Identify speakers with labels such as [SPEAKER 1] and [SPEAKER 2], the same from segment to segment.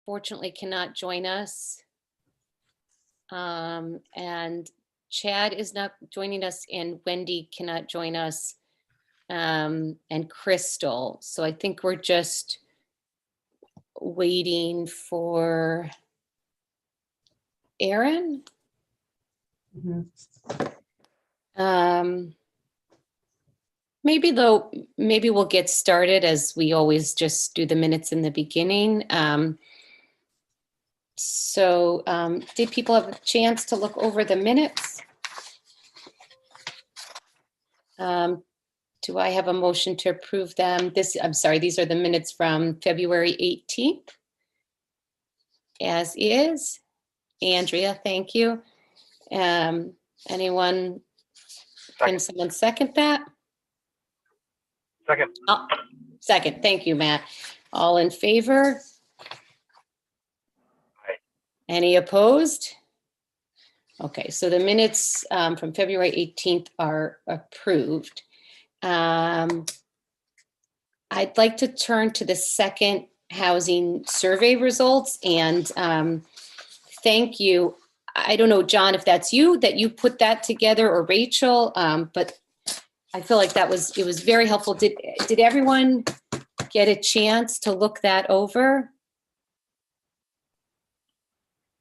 [SPEAKER 1] unfortunately cannot join us. And Chad is not joining us, and Wendy cannot join us, and Crystal. So I think we're just waiting for Aaron. Maybe we'll get started as we always just do the minutes in the beginning. Did people have a chance to look over the minutes? Do I have a motion to approve them? I'm sorry, these are the minutes from February 18th. As is. Andrea, thank you. Anyone, can someone second that?
[SPEAKER 2] Second.
[SPEAKER 1] Oh, second, thank you, Matt. All in favor?
[SPEAKER 2] Aye.
[SPEAKER 1] Any opposed? Okay, so the minutes from February 18th are approved. I'd like to turn to the second housing survey results, and thank you. I don't know, John, if that's you, that you put that together, or Rachel, but I feel like it was very helpful. Did everyone get a chance to look that over?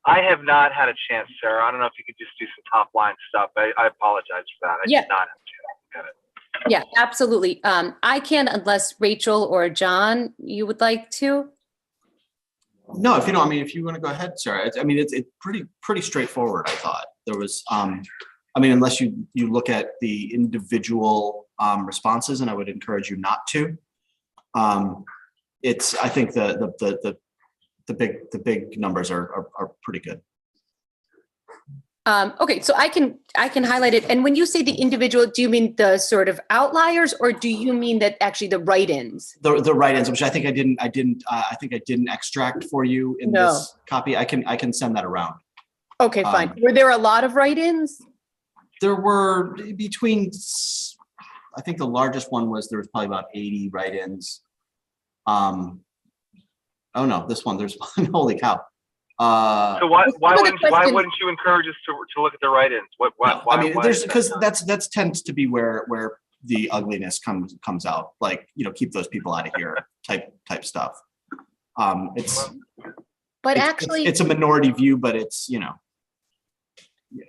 [SPEAKER 2] I have not had a chance, Sarah. I don't know if you could just do some top line stuff. I apologize for that. I did not have a chance to look at it.
[SPEAKER 1] Yeah, absolutely. I can, unless Rachel or John, you would like to.
[SPEAKER 3] No, if you don't, I mean, if you want to go ahead, Sarah. I mean, it's pretty straightforward. I thought there was, I mean, unless you look at the individual responses, and I would encourage you not to. I think the big numbers are pretty good.
[SPEAKER 1] Okay, so I can highlight it. And when you say the individual, do you mean the sort of outliers, or do you mean that actually the write-ins?
[SPEAKER 3] The write-ins, which I think I didn't extract for you in this copy. I can send that around.
[SPEAKER 1] Okay, fine. Were there a lot of write-ins?
[SPEAKER 3] There were between, I think the largest one was, there was probably about 80 write-ins. Oh no, this one, there's holy cow.
[SPEAKER 2] So why wouldn't you encourage us to look at the write-ins? Why,
[SPEAKER 3] I mean, there's, because that's tends to be where the ugliness comes out. Like, keep those people out of here type stuff. It's a minority view, but it's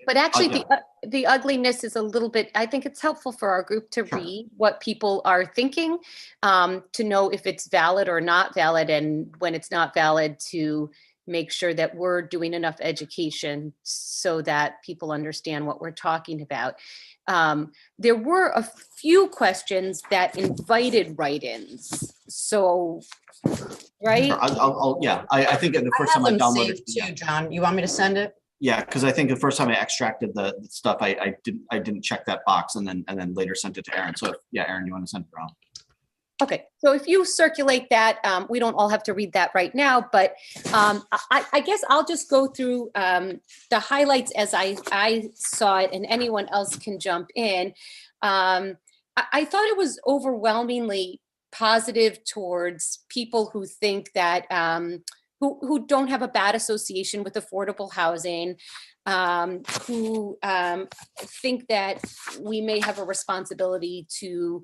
[SPEAKER 1] But actually, the ugliness is a little bit, I think it's helpful for our group to read what people are thinking, to know if it's valid or not valid, and when it's not valid, to make sure that we're doing enough education so that people understand what we're talking about. There were a few questions that invited write-ins. So, right?
[SPEAKER 3] I think the first time I downloaded
[SPEAKER 4] it too, John. You want me to send it?
[SPEAKER 3] Yeah, because I think the first time I extracted the stuff, I didn't check that box, and then later sent it to Aaron. So yeah, Aaron, you want to send it around?
[SPEAKER 1] Okay, so if you circulate that, we don't all have to read that right now, but I guess I'll just go through the highlights as I saw it, and anyone else can jump in. I thought it was overwhelmingly positive towards people who think that, who don't have a bad association with affordable housing, who think that we may have a responsibility to,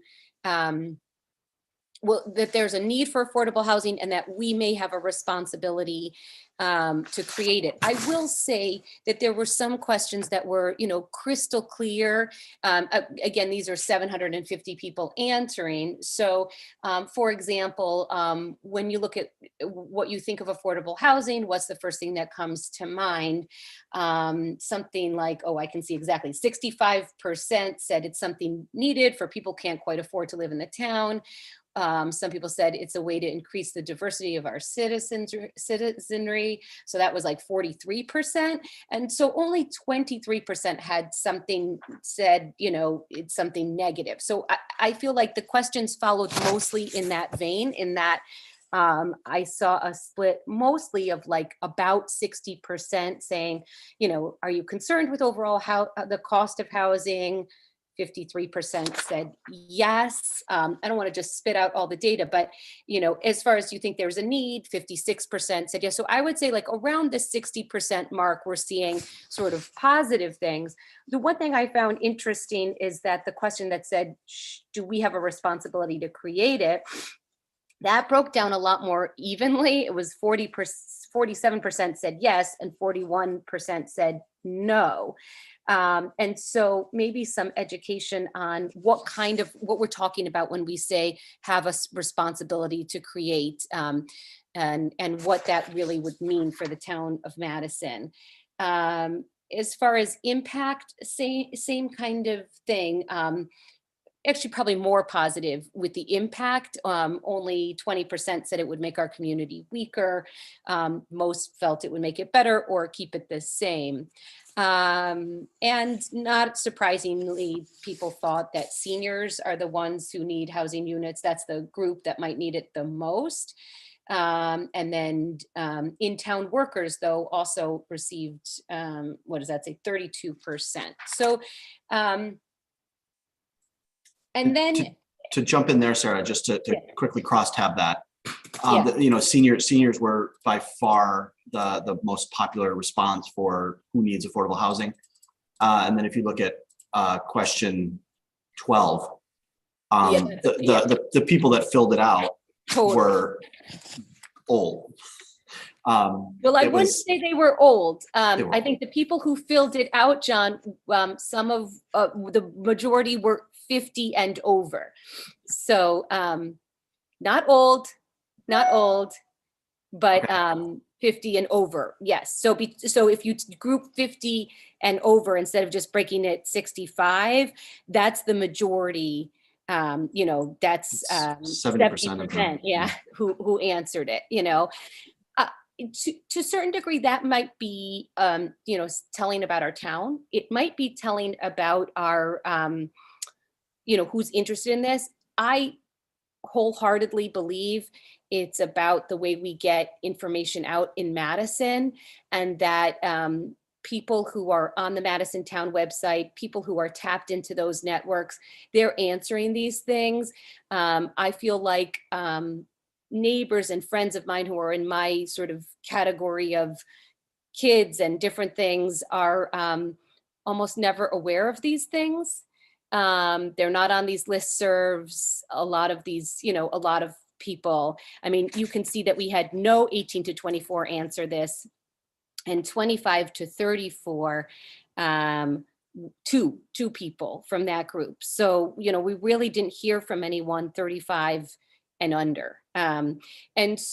[SPEAKER 1] that there's a need for affordable housing, and that we may have a responsibility to create it. I will say that there were some questions that were, crystal clear. Again, these are 750 people answering. So, for example, when you look at what you think of affordable housing, what's the first thing that comes to mind? Something like, I can see exactly, 65% said it's something needed for people who can't quite afford to live in the town. Some people said it's a way to increase the diversity of our citizenry. So that was like 43%. And so only 23% had something said, it's something negative. So I feel like the questions followed mostly in that vein, in that I saw a split mostly of like about 60% saying, are you concerned with overall the cost of housing? 53% said yes. I don't want to just spit out all the data, but as far as you think there's a need, 56% said yes. So I would say like around the 60% mark, we're seeing sort of positive things. The one thing I found interesting is that the question that said, do we have a responsibility to create it? That broke down a lot more evenly. It was 47% said yes, and 41% said no. And so maybe some education on what we're talking about when we say have a responsibility to create, and what that really would mean for the town of Madison. As far as impact, same kind of thing. Actually probably more positive with the impact. Only 20% said it would make our community weaker. Most felt it would make it better or keep it the same. And not surprisingly, people thought that seniors are the ones who need housing units. That's the group that might need it the most. And then in-town workers, though, also received, what does that say, 32%. So, and then
[SPEAKER 3] to jump in there, Sarah, just to quickly cross-tab that.
[SPEAKER 1] Yeah.
[SPEAKER 3] Seniors were by far the most popular response for who needs affordable housing. And then if you look at question 12, the people that filled it out were old.
[SPEAKER 1] Well, I wouldn't say they were old. I think the people who filled it out, John, some of the majority were 50 and over. So not old, but 50 and over. Yes. So if you group 50 and over instead of just breaking it 65, that's the majority. That's 70% of them. Yeah, who answered it. To a certain degree, that might be telling about our town. It might be telling about our who's interested in this. I wholeheartedly believe it's about the way we get information out in Madison, and that people who are on the Madison Town website, people who are tapped into those networks, they're answering these things. I feel like neighbors and friends of mine who are in my sort of category of kids and different things are almost never aware of these things. They're not on these listservs. A lot of these, a lot of people, I mean, you can see that we had no 18 to 24 answer this, and 25 to 34, two people from that group. So, we really didn't hear from anyone 35 and under. And then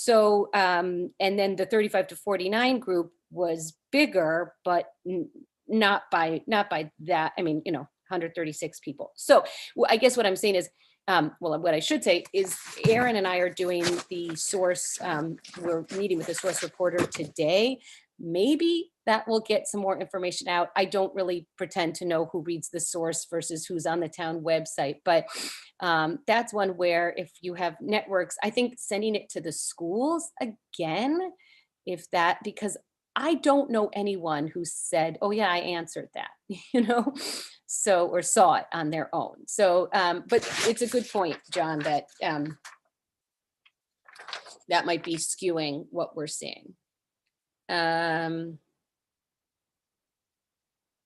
[SPEAKER 1] the 35 to 49 group was bigger, but not by that. I mean, 136 people. So I guess what I'm saying is, what I should say is Aaron and I are doing the source. We're meeting with the source reporter today. Maybe that will get some more information out. I don't really pretend to know who reads the source versus who's on the town website, but that's one where if you have networks, I think sending it to the schools again, because I don't know anyone who said, oh yeah, I answered that, so, or saw it on their own. So, but it's a good point, John, that that might be skewing what we're seeing.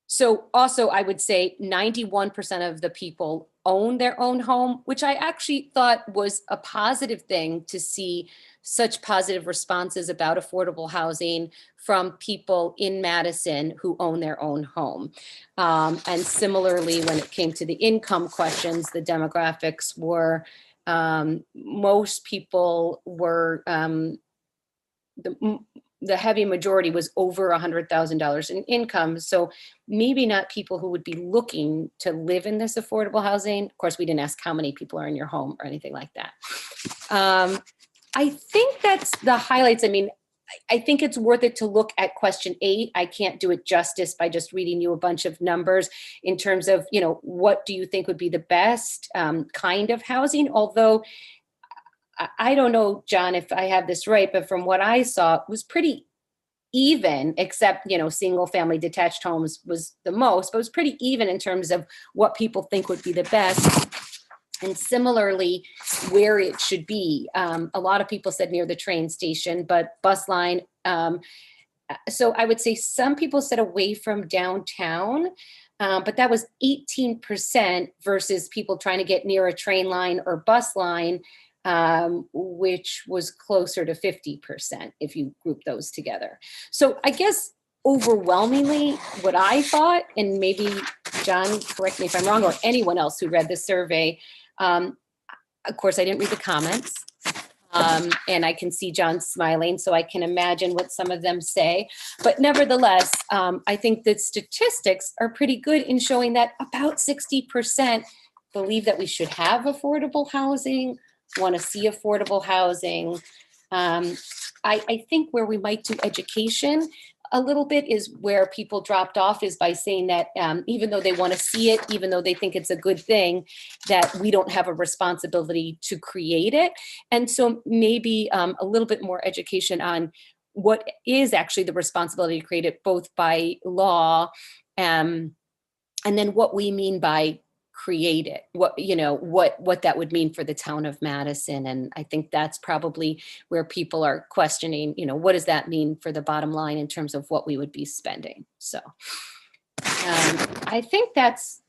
[SPEAKER 1] So also I would say 91% of the people own their own home, which I actually thought was a positive thing to see such positive responses about affordable housing from people in Madison who own their own home. And similarly, when it came to the income questions, the demographics were, most people were, the heavy majority was over $100,000 in income. So maybe not people who would be looking to live in this affordable housing. Of course, we didn't ask how many people are in your home or anything like that. I think that's the highlights. I mean, I think it's worth it to look at question 8. I can't do it justice by just reading you a bunch of numbers in terms of, what do you think would be the best kind of housing? Although I don't know, John, if I have this right, but from what I saw, it was pretty even, except, single family detached homes was the most, but it was pretty even in terms of what people think would be the best. And similarly, where it should be. A lot of people said near the train station, but bus line. So I would say some people said away from downtown, but that was 18% versus people trying to get near a train line or bus line, which was closer to 50% if you group those together. So I guess overwhelmingly what I thought, and maybe John, correct me if I'm wrong, or anyone else who read the survey, of course, I didn't read the comments, and I can see John smiling, so I can imagine what some of them say. But nevertheless, I think that statistics are pretty good in showing that about 60% believe that we should have affordable housing, want to see affordable housing. I think where we might do education a little bit is where people dropped off, is by saying that even though they want to see it, even though they think it's a good thing, that we don't have a responsibility to create it. And so maybe a little bit more education on what is actually the responsibility to create it, both by law and then what we mean by create it, what that would mean for the town of Madison. And I think that's probably where people are questioning, what does that mean for the bottom line in terms of what we would be spending? So I think that's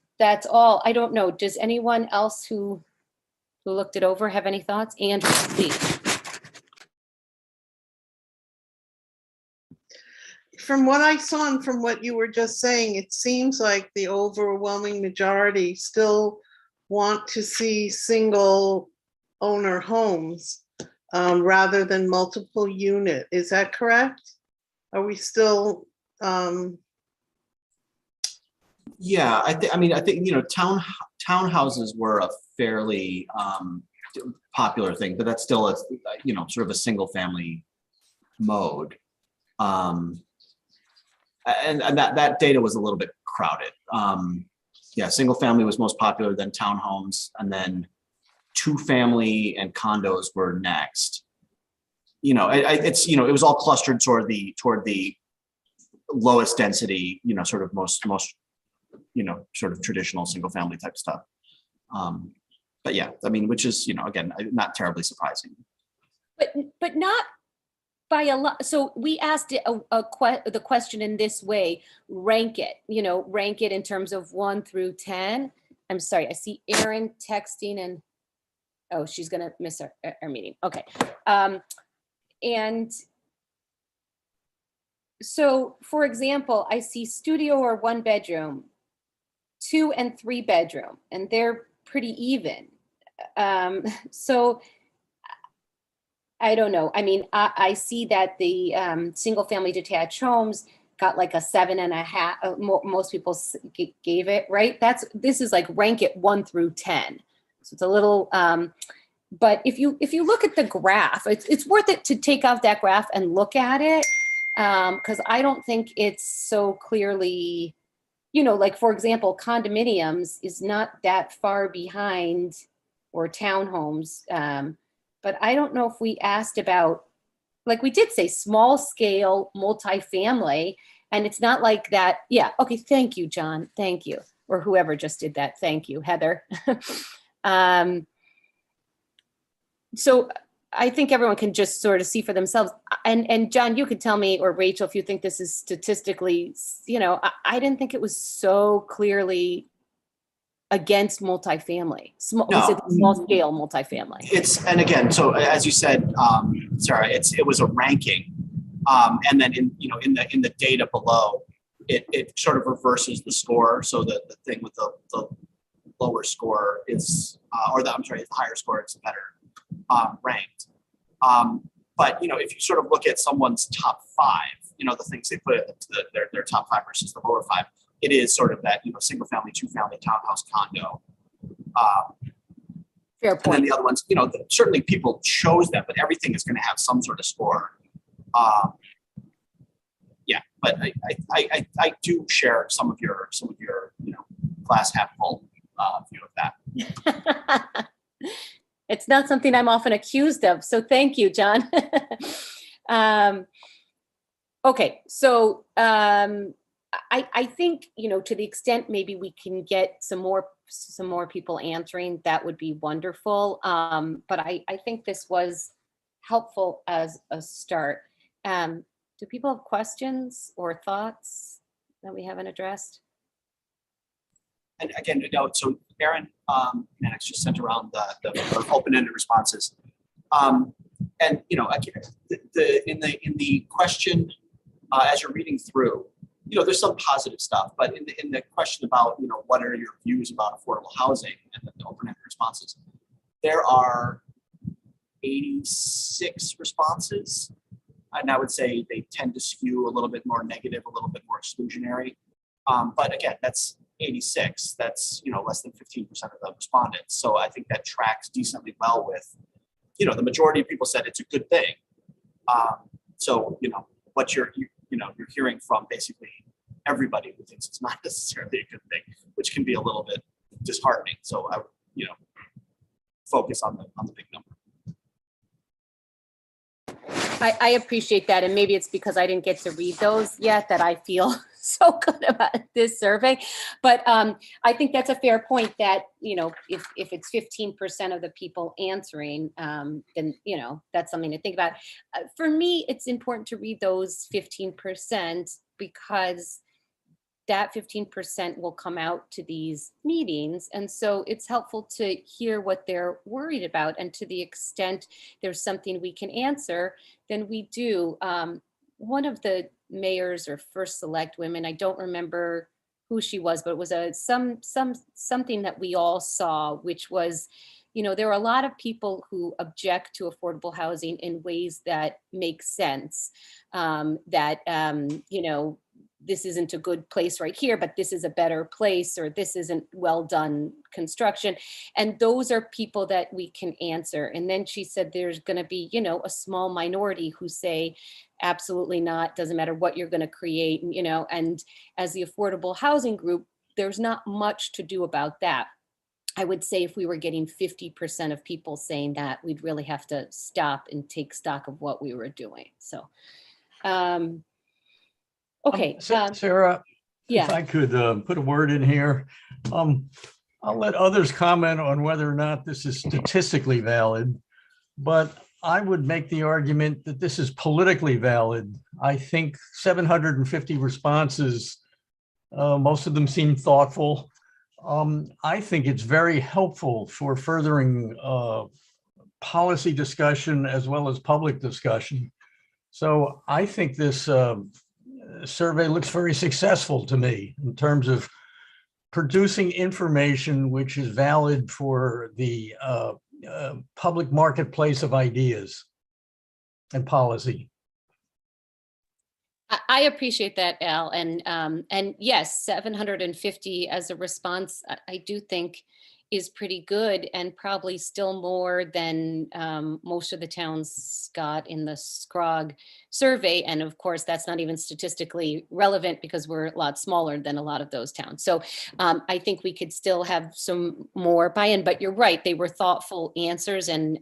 [SPEAKER 1] all. I don't know. Does anyone else who looked it over have any thoughts? Andrew, please.
[SPEAKER 5] From what I saw and from what you were just saying, it seems like the overwhelming majority still want to see single owner homes rather than multiple unit. Is that correct? Are we still?
[SPEAKER 3] Yeah, I think townhouses were a fairly popular thing, but that's still a sort of a single family mode. And that data was a little bit crowded. Yeah, single family was most popular, then townhomes, and then two family and condos were next. It was all clustered toward the lowest density, sort of most sort of traditional single family type stuff. But yeah, which is, again, not terribly surprising.
[SPEAKER 1] But not by a lot. So we asked it the question in this way: rank it in terms of 1 through 10. I'm sorry, I see Erin texting, and she's gonna miss our meeting. Okay, and so for example, I see studio or 1 bedroom, 2 and 3 bedroom, and they're pretty even. So I don't know. I see that the single family detached homes got like a 7.5. Most people gave it, right? This is like rank it 1 through 10. So it's a little, but if you look at the graph, it's worth it to take out that graph and look at it. Because I don't think it's so clearly, like for example, condominiums is not that far behind, or townhomes. But I don't know if we asked about, like we did say, small scale multifamily, and it's not like that. Yeah. Okay. Thank you, John. Thank you. Or whoever just did that. Thank you, Heather. So I think everyone can just sort of see for themselves. And John, you could tell me, or Rachel, if you think this is statistically, I didn't think it was so clearly against multifamily, small scale multifamily.
[SPEAKER 3] And again, so as you said, Sarah, it was a ranking, and then in the data below, it sort of reverses the score. So the thing with the lower score is, the higher score, it's better ranked. But if you sort of look at someone's top 5, the things they put at their top 5 versus the lower 5. It is sort of that, single family, 2 family, townhouse, condo.
[SPEAKER 1] Fair point.
[SPEAKER 3] And then the other ones, certainly people chose them, but everything is going to have some sort of score. Yeah, but I do share some of your glass half full view of that.
[SPEAKER 1] It's not something I'm often accused of, so thank you, John. Okay, so I think, to the extent maybe we can get some more people answering, that would be wonderful. But I think this was helpful as a start. Do people have questions or thoughts that we haven't addressed?
[SPEAKER 3] And again, so Aaron Mannix just sent around the open-ended responses. And again, in the question, as you're reading through, there's some positive stuff, but in the question about, what are your views about affordable housing and the open-ended responses, there are 86 responses. And I would say they tend to skew a little bit more negative, a little bit more exclusionary. But again, that's 86. That's, less than 15% of the respondents. So I think that tracks decently well with, the majority of people said it's a good thing. So, what you're hearing from basically everybody who thinks it's not necessarily a good thing, which can be a little bit disheartening. So I would, focus on the big number.
[SPEAKER 1] I appreciate that. And maybe it's because I didn't get to read those yet that I feel so good about this survey. But I think that's a fair point that, if it's 15% of the people answering, then, that's something to think about. For me, it's important to read those 15% because that 15% will come out to these meetings. And so it's helpful to hear what they're worried about. And to the extent there's something we can answer, then we do. One of the mayors or first select women, I don't remember who she was, but it was something that we all saw, which was, there are a lot of people who object to affordable housing in ways that make sense, this isn't a good place right here, but this is a better place, or this isn't well done construction. And those are people that we can answer. And then she said there's going to be, a small minority who say, absolutely not, doesn't matter what you're going to create. And as the affordable housing group, there's not much to do about that. I would say if we were getting 50% of people saying that, we'd really have to stop and take stock of what we were doing. So, okay.
[SPEAKER 6] Sarah,
[SPEAKER 1] yeah.
[SPEAKER 6] if I could put a word in here, I'll let others comment on whether or not this is statistically valid, but I would make the argument that this is politically valid. I think 750 responses, most of them seem thoughtful. I think it's very helpful for furthering policy discussion as well as public discussion. So I think this survey looks very successful to me in terms of producing information which is valid for the public marketplace of ideas and policy.
[SPEAKER 1] I appreciate that, Al, and yes, 750 as a response, I do think is pretty good, and probably still more than most of the towns got in the SCROG survey. And of course, that's not even statistically relevant because we're a lot smaller than a lot of those towns. So I think we could still have some more buy-in, but you're right, they were thoughtful answers, and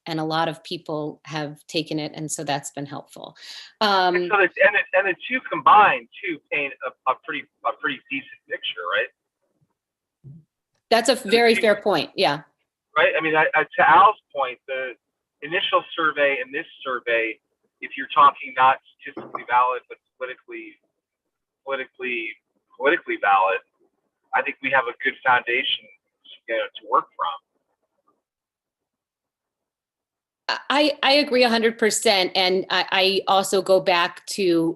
[SPEAKER 1] a lot of people have taken it, and so that's been helpful.
[SPEAKER 2] And the two combined too paint a pretty decent picture, right?
[SPEAKER 1] That's a very fair point. Yeah.
[SPEAKER 2] Right. I mean, to Al's point, the initial survey and this survey, if you're talking not statistically valid but politically valid, I think we have a good foundation, to work from.
[SPEAKER 1] I agree 100%. And I also go back to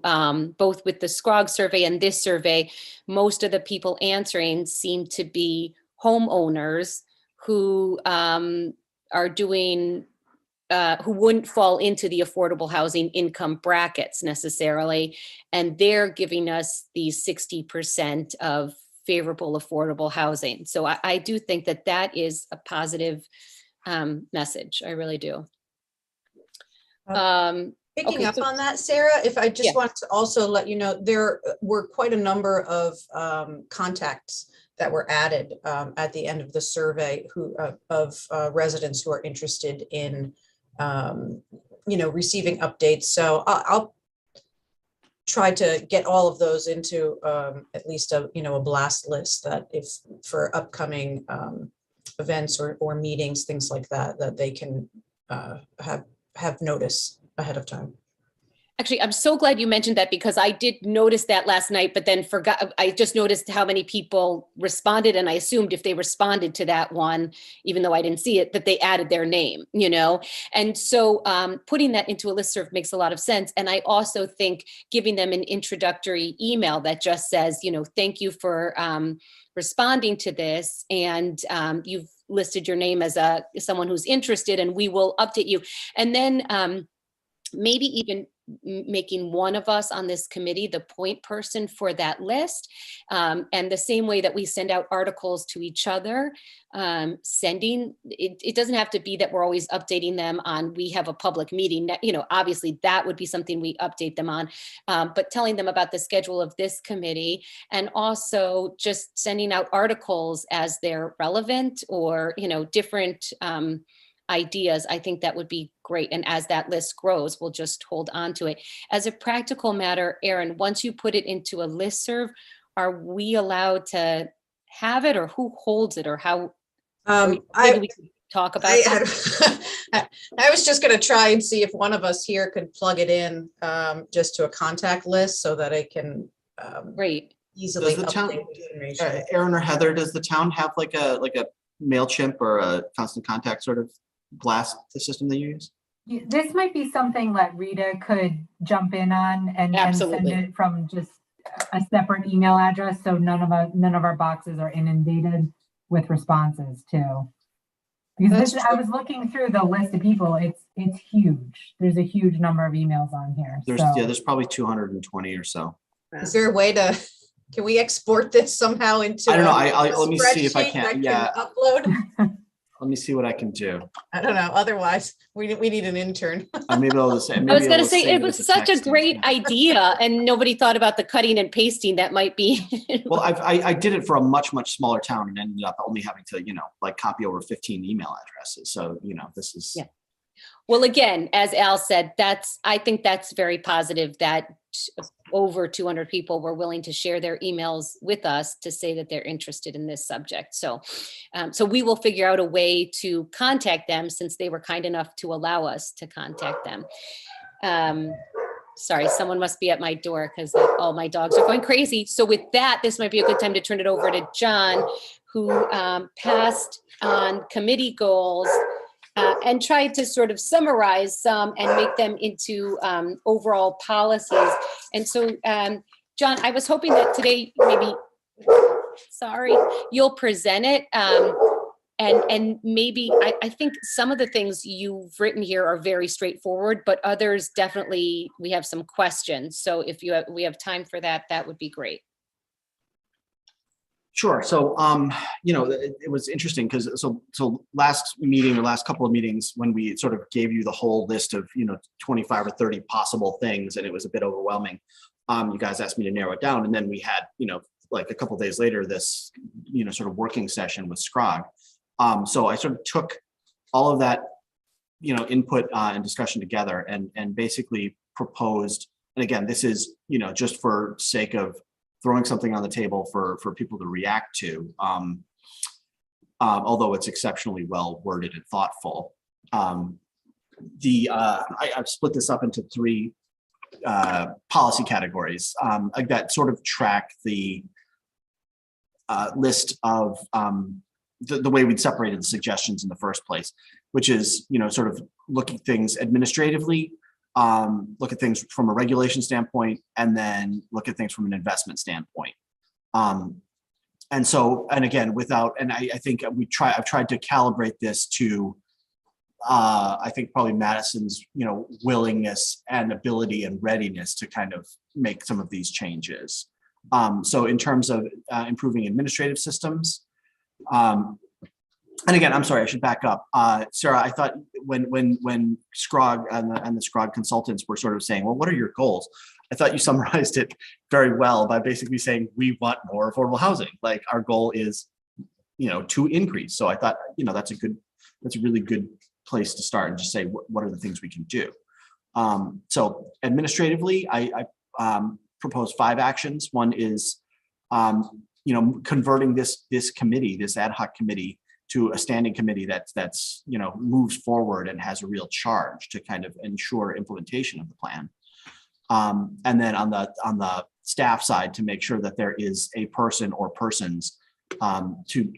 [SPEAKER 1] both with the SCROG survey and this survey, most of the people answering seem to be homeowners who are doing, who wouldn't fall into the affordable housing income brackets necessarily. And they're giving us these 60% of favorable affordable housing. So I do think that that is a positive message. I really do.
[SPEAKER 4] Picking up on that, Sarah, if I just want to also let you know, there were quite a number of contacts that were added at the end of the survey of residents who are interested in, receiving updates. So try to get all of those into at least a, a blast list that if for upcoming events or meetings, things like that, that they can have notice ahead of time.
[SPEAKER 1] Actually, I'm so glad you mentioned that because I did notice that last night, but then forgot. I just noticed how many people responded, and I assumed if they responded to that one, even though I didn't see it, that they added their name, And so putting that into a listserv makes a lot of sense. And I also think giving them an introductory email that just says, thank you for responding to this, and you've listed your name as someone who's interested, and we will update you. And then maybe even making one of us on this committee the point person for that list. And the same way that we send out articles to each other, it doesn't have to be that we're always updating them on, we have a public meeting, obviously that would be something we update them on, but telling them about the schedule of this committee, and also just sending out articles as they're relevant or, different ideas. I think that would be great. And as that list grows, we'll just hold on to it. As a practical matter, Erin, once you put it into a listserv, are we allowed to have it, or who holds it, or how? Maybe we can talk about
[SPEAKER 4] I was just going to try and see if one of us here could plug it in just to a contact list so that I can
[SPEAKER 1] great.
[SPEAKER 4] Easily
[SPEAKER 3] Does the town,
[SPEAKER 4] update the information.
[SPEAKER 3] Erin or Heather, does the town have like a MailChimp or a constant contact sort of blast system they use?
[SPEAKER 7] This might be something that Rita could jump in on and send it from just a separate email address, so none of our boxes are inundated with responses too. Because I was looking through the list of people, it's huge. There's a huge number of emails on here.
[SPEAKER 3] There's probably 220 or so.
[SPEAKER 4] Is there a way to? Can we export this somehow into?
[SPEAKER 3] I don't know. Let me see if I can. Yeah.
[SPEAKER 4] Upload.
[SPEAKER 3] Let me see what I can do.
[SPEAKER 4] I don't know. Otherwise, we need an intern.
[SPEAKER 3] Maybe I'll just say.
[SPEAKER 1] I was going to say it was such a great idea, and nobody thought about the cutting and pasting. That might be.
[SPEAKER 3] Well, I did it for a much smaller town and ended up only having to copy over 15 email addresses. So this is.
[SPEAKER 1] Yeah. Well, again, as Al said, I think that's very positive that over 200 people were willing to share their emails with us to say that they're interested in this subject. So we will figure out a way to contact them, since they were kind enough to allow us to contact them. Sorry, someone must be at my door because all my dogs are going crazy. So with that, this might be a good time to turn it over to John, who passed on committee goals and tried to sort of summarize some and make them into overall policies. And so, John, I was hoping that today you'll present it. And maybe I think some of the things you've written here are very straightforward, but others definitely we have some questions. So if we have time for that, that would be great.
[SPEAKER 3] Sure. So, it was interesting because so last meeting or last couple of meetings when we sort of gave you the whole list of, 25 or 30 possible things, and it was a bit overwhelming. You guys asked me to narrow it down. And then we had, like a couple of days later, this, sort of working session with Scrog. So I sort of took all of that, input and discussion together and basically proposed, and again, this is, just for sake of throwing something on the table for people to react to, although it's exceptionally well worded and thoughtful. I've split this up into three policy categories that sort of track the list of the way we'd separated the suggestions in the first place, which is, sort of looking at things administratively, look at things from a regulation standpoint, and then look at things from an investment standpoint. And again, I think I've tried to calibrate this to, I think probably Madison's, willingness and ability and readiness to kind of make some of these changes. So in terms of improving administrative systems, and again, I'm sorry, I should back up. Sarah, I thought when Scrog and the Scrog consultants were sort of saying, well, what are your goals? I thought you summarized it very well by basically saying, we want more affordable housing. Like our goal is, to increase. So I thought, that's a really good place to start and just say, what are the things we can do? So administratively, I propose 5 actions. One is, you know, converting this committee, this ad hoc committee, to a standing committee that's you know, moves forward and has a real charge to kind of ensure implementation of the plan. And then on the staff side, to make sure that there is a person or persons to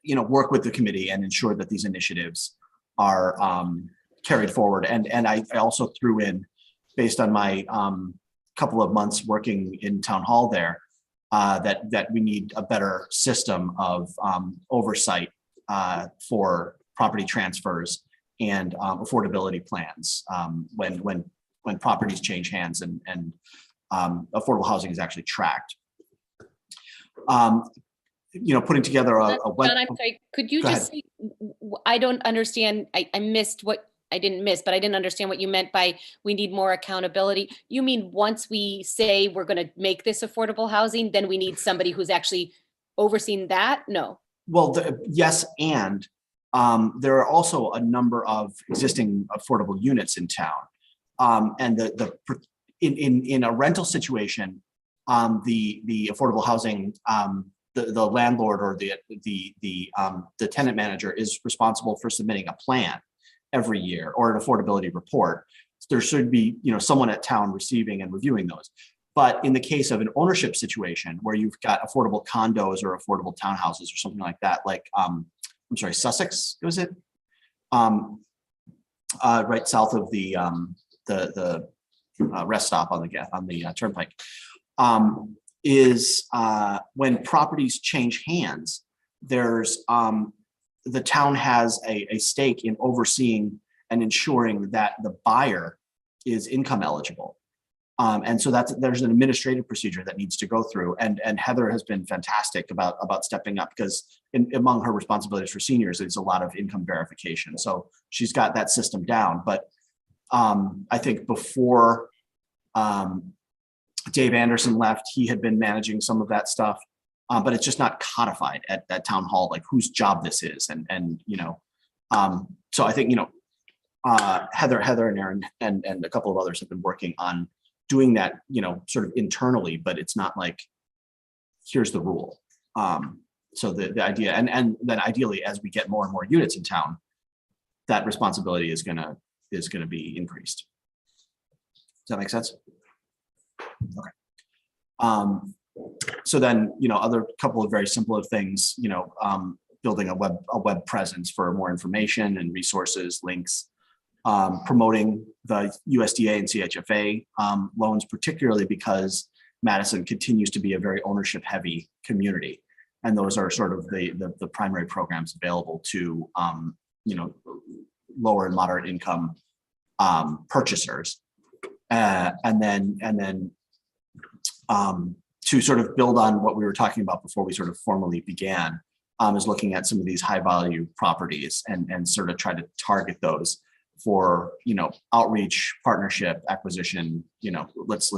[SPEAKER 3] you know, work with the committee and ensure that these initiatives are carried forward. And I also threw in, based on my couple of months working in town hall there, that we need a better system of oversight for property transfers and affordability plans when properties change hands and affordable housing is actually tracked. You know, putting together a web.
[SPEAKER 1] John, I'm sorry, could you
[SPEAKER 3] Go
[SPEAKER 1] just say, I don't understand, I missed what, I didn't miss, but I didn't understand what you meant by we need more accountability. You mean once we say we're going to make this affordable housing, then we need somebody who's actually overseeing that? No.
[SPEAKER 3] Well, yes, and there are also a number of existing affordable units in town. And in a rental situation, the affordable housing, the landlord or the tenant manager is responsible for submitting a plan every year or an affordability report. There should be, you know, someone at town receiving and reviewing those. But in the case of an ownership situation where you've got affordable condos or affordable townhouses or something like that, like I'm sorry, Sussex, was it? Right south of the rest stop on the turnpike, is when properties change hands, there's the town has a stake in overseeing and ensuring that the buyer is income eligible. And so there's an administrative procedure that needs to go through. And Heather has been fantastic about stepping up, because among her responsibilities for seniors, there's a lot of income verification. So she's got that system down. But I think before Dave Anderson left, he had been managing some of that stuff. But it's just not codified at that town hall, like whose job this is. And you know, so I think, you know, Heather and Aaron and a couple of others have been working on doing that, you know, sort of internally, but it's not like, here's the rule. So the idea, and then ideally, as we get more and more units in town, that responsibility is gonna be increased. Does that make sense? Okay. So then, you know, other couple of very simple things, you know, building a web presence for more information and resources, links, promoting the USDA and CHFA loans, particularly because Madison continues to be a very ownership heavy community. And those are sort of the primary programs available to, you know, lower and moderate income purchasers. And then to sort of build on what we were talking about before we sort of formally began, is looking at some of these high value properties and sort of try to target those for, you know, outreach, partnership, acquisition, you know, let's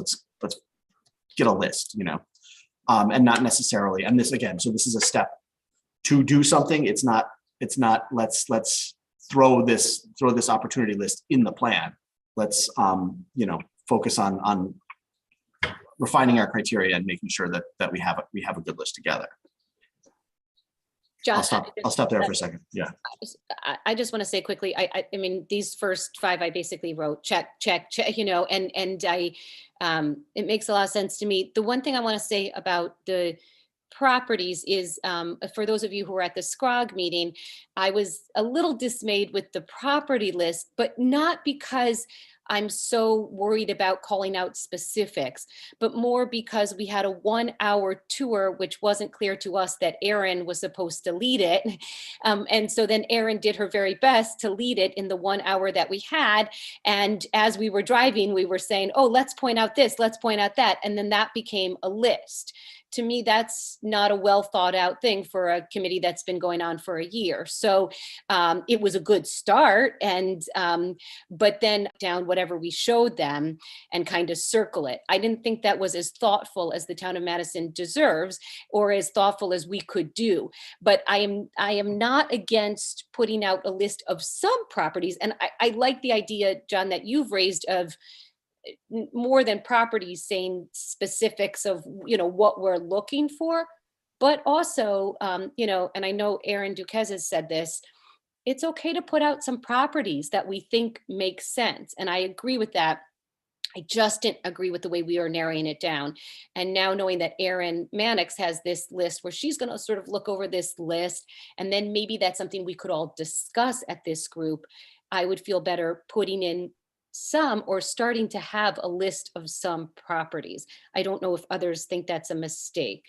[SPEAKER 3] get a list, you know, and not necessarily, and this again, so this is a step to do something. It's not let's throw this opportunity list in the plan. Let's, you know, focus on refining our criteria and making sure that we have a good list together.
[SPEAKER 1] John,
[SPEAKER 3] I'll stop there for a second. Yeah.
[SPEAKER 1] I just want to say quickly, I mean, these first 5, I basically wrote check, you know, and I, it makes a lot of sense to me. The one thing I want to say about the properties is, for those of you who were at the SCROG meeting, I was a little dismayed with the property list, but not because I'm so worried about calling out specifics, but more because we had a 1-hour tour, which wasn't clear to us that Erin was supposed to lead it. And so then Erin did her very best to lead it in the 1 hour that we had. And as we were driving, we were saying, oh, let's point out this, let's point out that. And then that became a list. To me, that's not a well thought out thing for a committee that's been going on for a year. So it was a good start, and but then down whatever we showed them and kind of circle it. I didn't think that was as thoughtful as the town of Madison deserves, or as thoughtful as we could do. But I am not against putting out a list of some properties, and I like the idea, John, that you've raised of, more than properties, saying specifics of, what we're looking for, but also, and I know Aaron Duquesne has said this, it's okay to put out some properties that we think make sense. And I agree with that. I just didn't agree with the way we are narrowing it down. And now knowing that Erin Mannix has this list where she's going to sort of look over this list, and then maybe that's something we could all discuss at this group, I would feel better putting in some, or starting to have a list of some properties. I don't know if others think that's a mistake.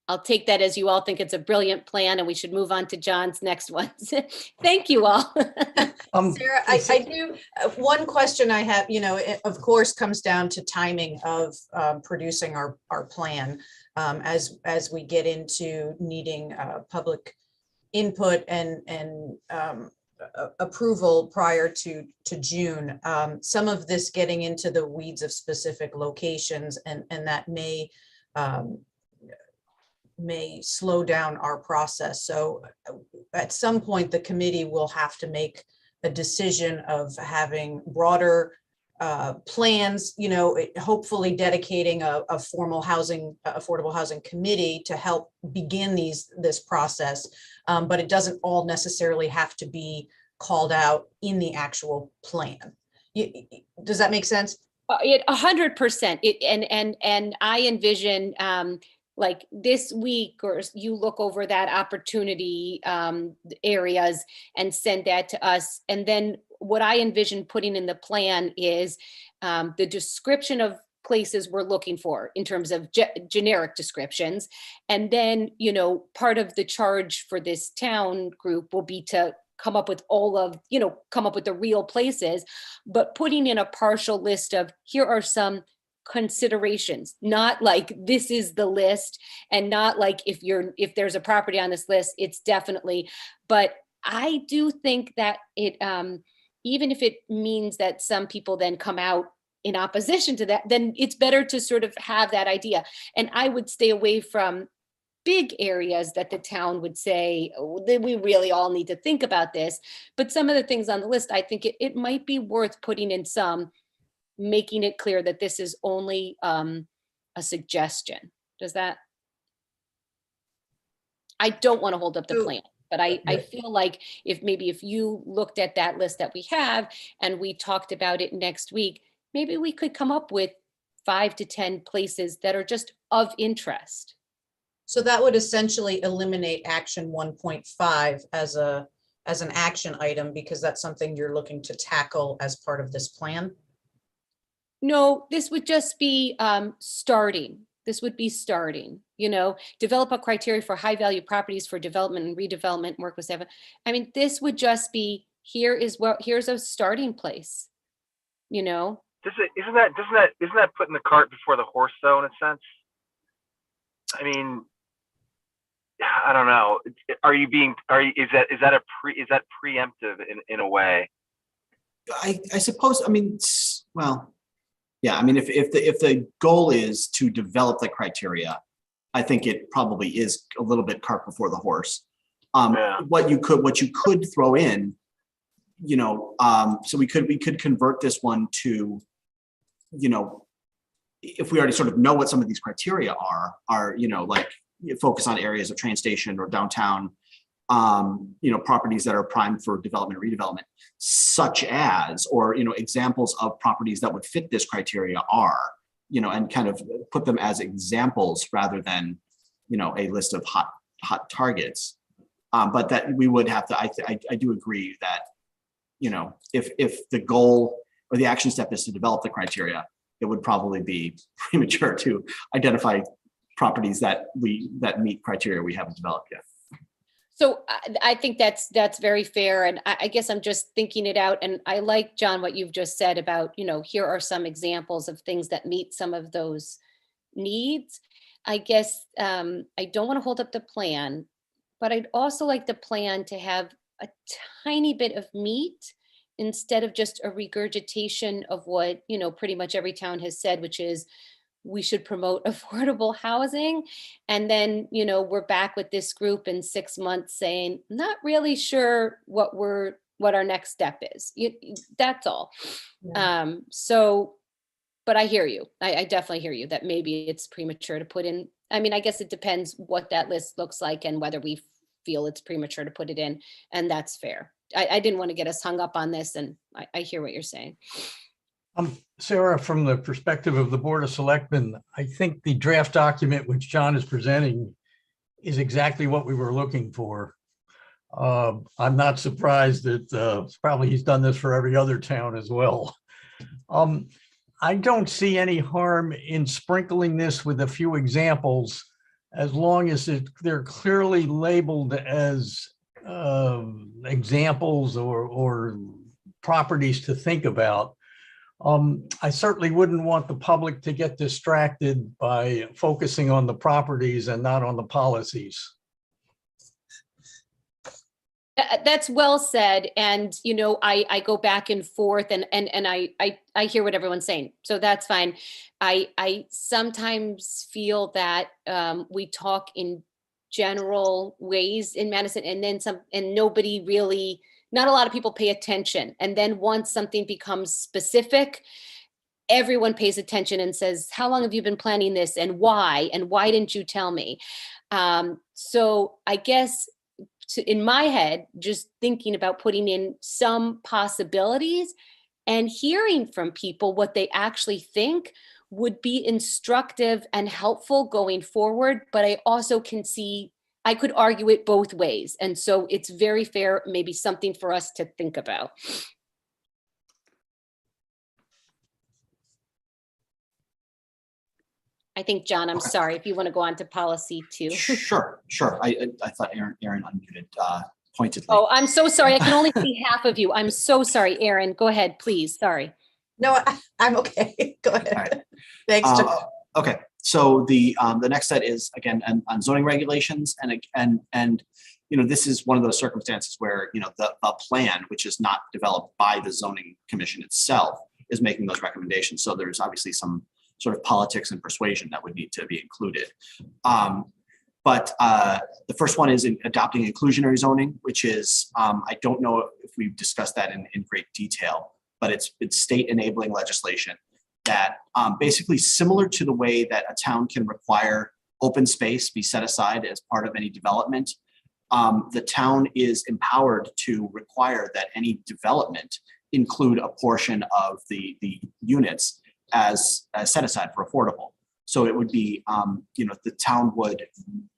[SPEAKER 1] I'll take that as you all think it's a brilliant plan, and we should move on to John's next ones. Thank you all.
[SPEAKER 4] Sarah, I do, one question I have, it of course comes down to timing of producing our plan as we get into needing public input and approval prior to June. Some of this getting into the weeds of specific locations, and that may slow down our process. So at some point, the committee will have to make a decision of having broader plans, hopefully dedicating a formal affordable housing committee to help begin this process. But it doesn't all necessarily have to be called out in the actual plan. Does that make sense?
[SPEAKER 1] 100%. And I envision like this week, or you look over that opportunity areas and send that to us. And then what I envision putting in the plan is the description of places we're looking for in terms of generic descriptions. And then, part of the charge for this town group will be to come up with come up with the real places, but putting in a partial list of, here are some considerations, not like this is the list, and not like if there's a property on this list, it's definitely. But I do think that it even if it means that some people then come out in opposition to that, then it's better to sort of have that idea. And I would stay away from big areas that the town would say, oh, that we really all need to think about this. But some of the things on the list, I think it might be worth putting in some, making it clear that this is only a suggestion. Does that? I don't want to hold up the plan, but I feel like if you looked at that list that we have and we talked about it next week, maybe we could come up with 5 to 10 places that are just of interest.
[SPEAKER 4] So that would essentially eliminate action 1.5 as an action item, because that's something you're looking to tackle as part of this plan.
[SPEAKER 1] No, this would just be starting. This would be starting, develop a criteria for high value properties for development and redevelopment, work with seven. I mean, this would just be, here's a starting place,
[SPEAKER 2] Isn't that putting the cart before the horse though, in a sense? I mean, I don't know. Is that preemptive in a way?
[SPEAKER 3] I suppose, well, yeah, if the goal is to develop the criteria, I think it probably is a little bit cart before the horse.
[SPEAKER 2] Yeah.
[SPEAKER 3] What you could throw in, so we could convert this one to, if we already sort of know what some of these criteria are, like focus on areas of train station or downtown, properties that are primed for development, redevelopment, such as, or, examples of properties that would fit this criteria are, and kind of put them as examples rather than, a list of hot targets. But that we would have to, I do agree that, if the goal or the action step is to develop the criteria, it would probably be premature to identify properties that meet criteria we haven't developed yet.
[SPEAKER 1] So I think that's very fair. And I guess I'm just thinking it out. And I like, John, what you've just said about, here are some examples of things that meet some of those needs. I guess I don't want to hold up the plan, but I'd also like the plan to have a tiny bit of meat instead of just a regurgitation of what, pretty much every town has said, which is, we should promote affordable housing. And then, we're back with this group in 6 months saying, not really sure what our next step is. That's all.
[SPEAKER 4] Yeah.
[SPEAKER 1] But I hear you. I definitely hear you that maybe it's premature to put in. I mean, I guess it depends what that list looks like and whether we feel it's premature to put it in. And that's fair. I didn't want to get us hung up on this. And I hear what you're saying.
[SPEAKER 6] Sarah, from the perspective of the Board of Selectmen, I think the draft document which John is presenting is exactly what we were looking for. I'm not surprised that probably he's done this for every other town as well. I don't see any harm in sprinkling this with a few examples, as long as they're clearly labeled as examples or properties to think about. I certainly wouldn't want the public to get distracted by focusing on the properties and not on the policies.
[SPEAKER 1] That's well said. And, I go back and forth and I hear what everyone's saying. So that's fine. I sometimes feel that we talk in general ways in Madison, and then some, and nobody really, not a lot of people pay attention. And then once something becomes specific, everyone pays attention and says, how long have you been planning this, and why didn't you tell me? So I guess in my head, just thinking about putting in some possibilities and hearing from people what they actually think would be instructive and helpful going forward. But I also can see, I could argue it both ways. And so it's very fair, maybe something for us to think about. I think, John, I'm sorry if you want to go on to policy 2.
[SPEAKER 3] Sure. I thought Aaron unmuted pointedly.
[SPEAKER 1] Oh, I'm so sorry. I can only see half of you. I'm so sorry, Aaron. Go ahead, please. Sorry.
[SPEAKER 4] No, I'm okay. Go ahead.
[SPEAKER 3] Right.
[SPEAKER 4] Thanks.
[SPEAKER 3] Okay. So the next set is again on zoning regulations, and this is one of those circumstances where the plan, which is not developed by the zoning commission itself, is making those recommendations. So there's obviously some sort of politics and persuasion that would need to be included. But the first one is in adopting inclusionary zoning, which is, I don't know if we've discussed that in great detail, but it's state enabling legislation that basically similar to the way that a town can require open space be set aside as part of any development, the town is empowered to require that any development include a portion of the units as set aside for affordable. So it would be, the town would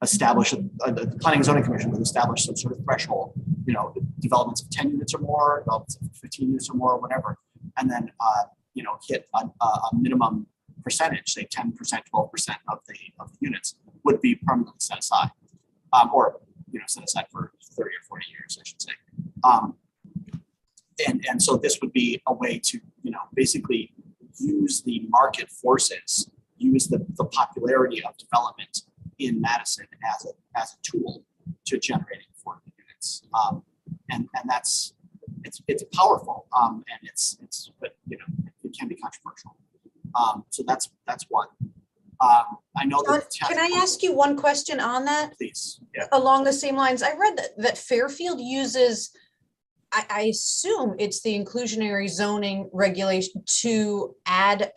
[SPEAKER 3] establish, the Planning and Zoning Commission would establish some sort of threshold, developments of 10 units or more, developments of 15 units or more, whatever, and then, hit a minimum percentage, say 10%, 12% of the units would be permanently set aside, or set aside for 30 or 40 years, I should say. And so this would be a way to, basically use the market forces, use the popularity of development in Madison as a tool to generate affordable units. And that's, it's powerful, and but it can be controversial. So that's one. I know that.
[SPEAKER 4] Can I ask you one question on that?
[SPEAKER 3] Please. Yeah.
[SPEAKER 4] Along the same lines, I read that Fairfield uses, I assume it's the inclusionary zoning regulation to add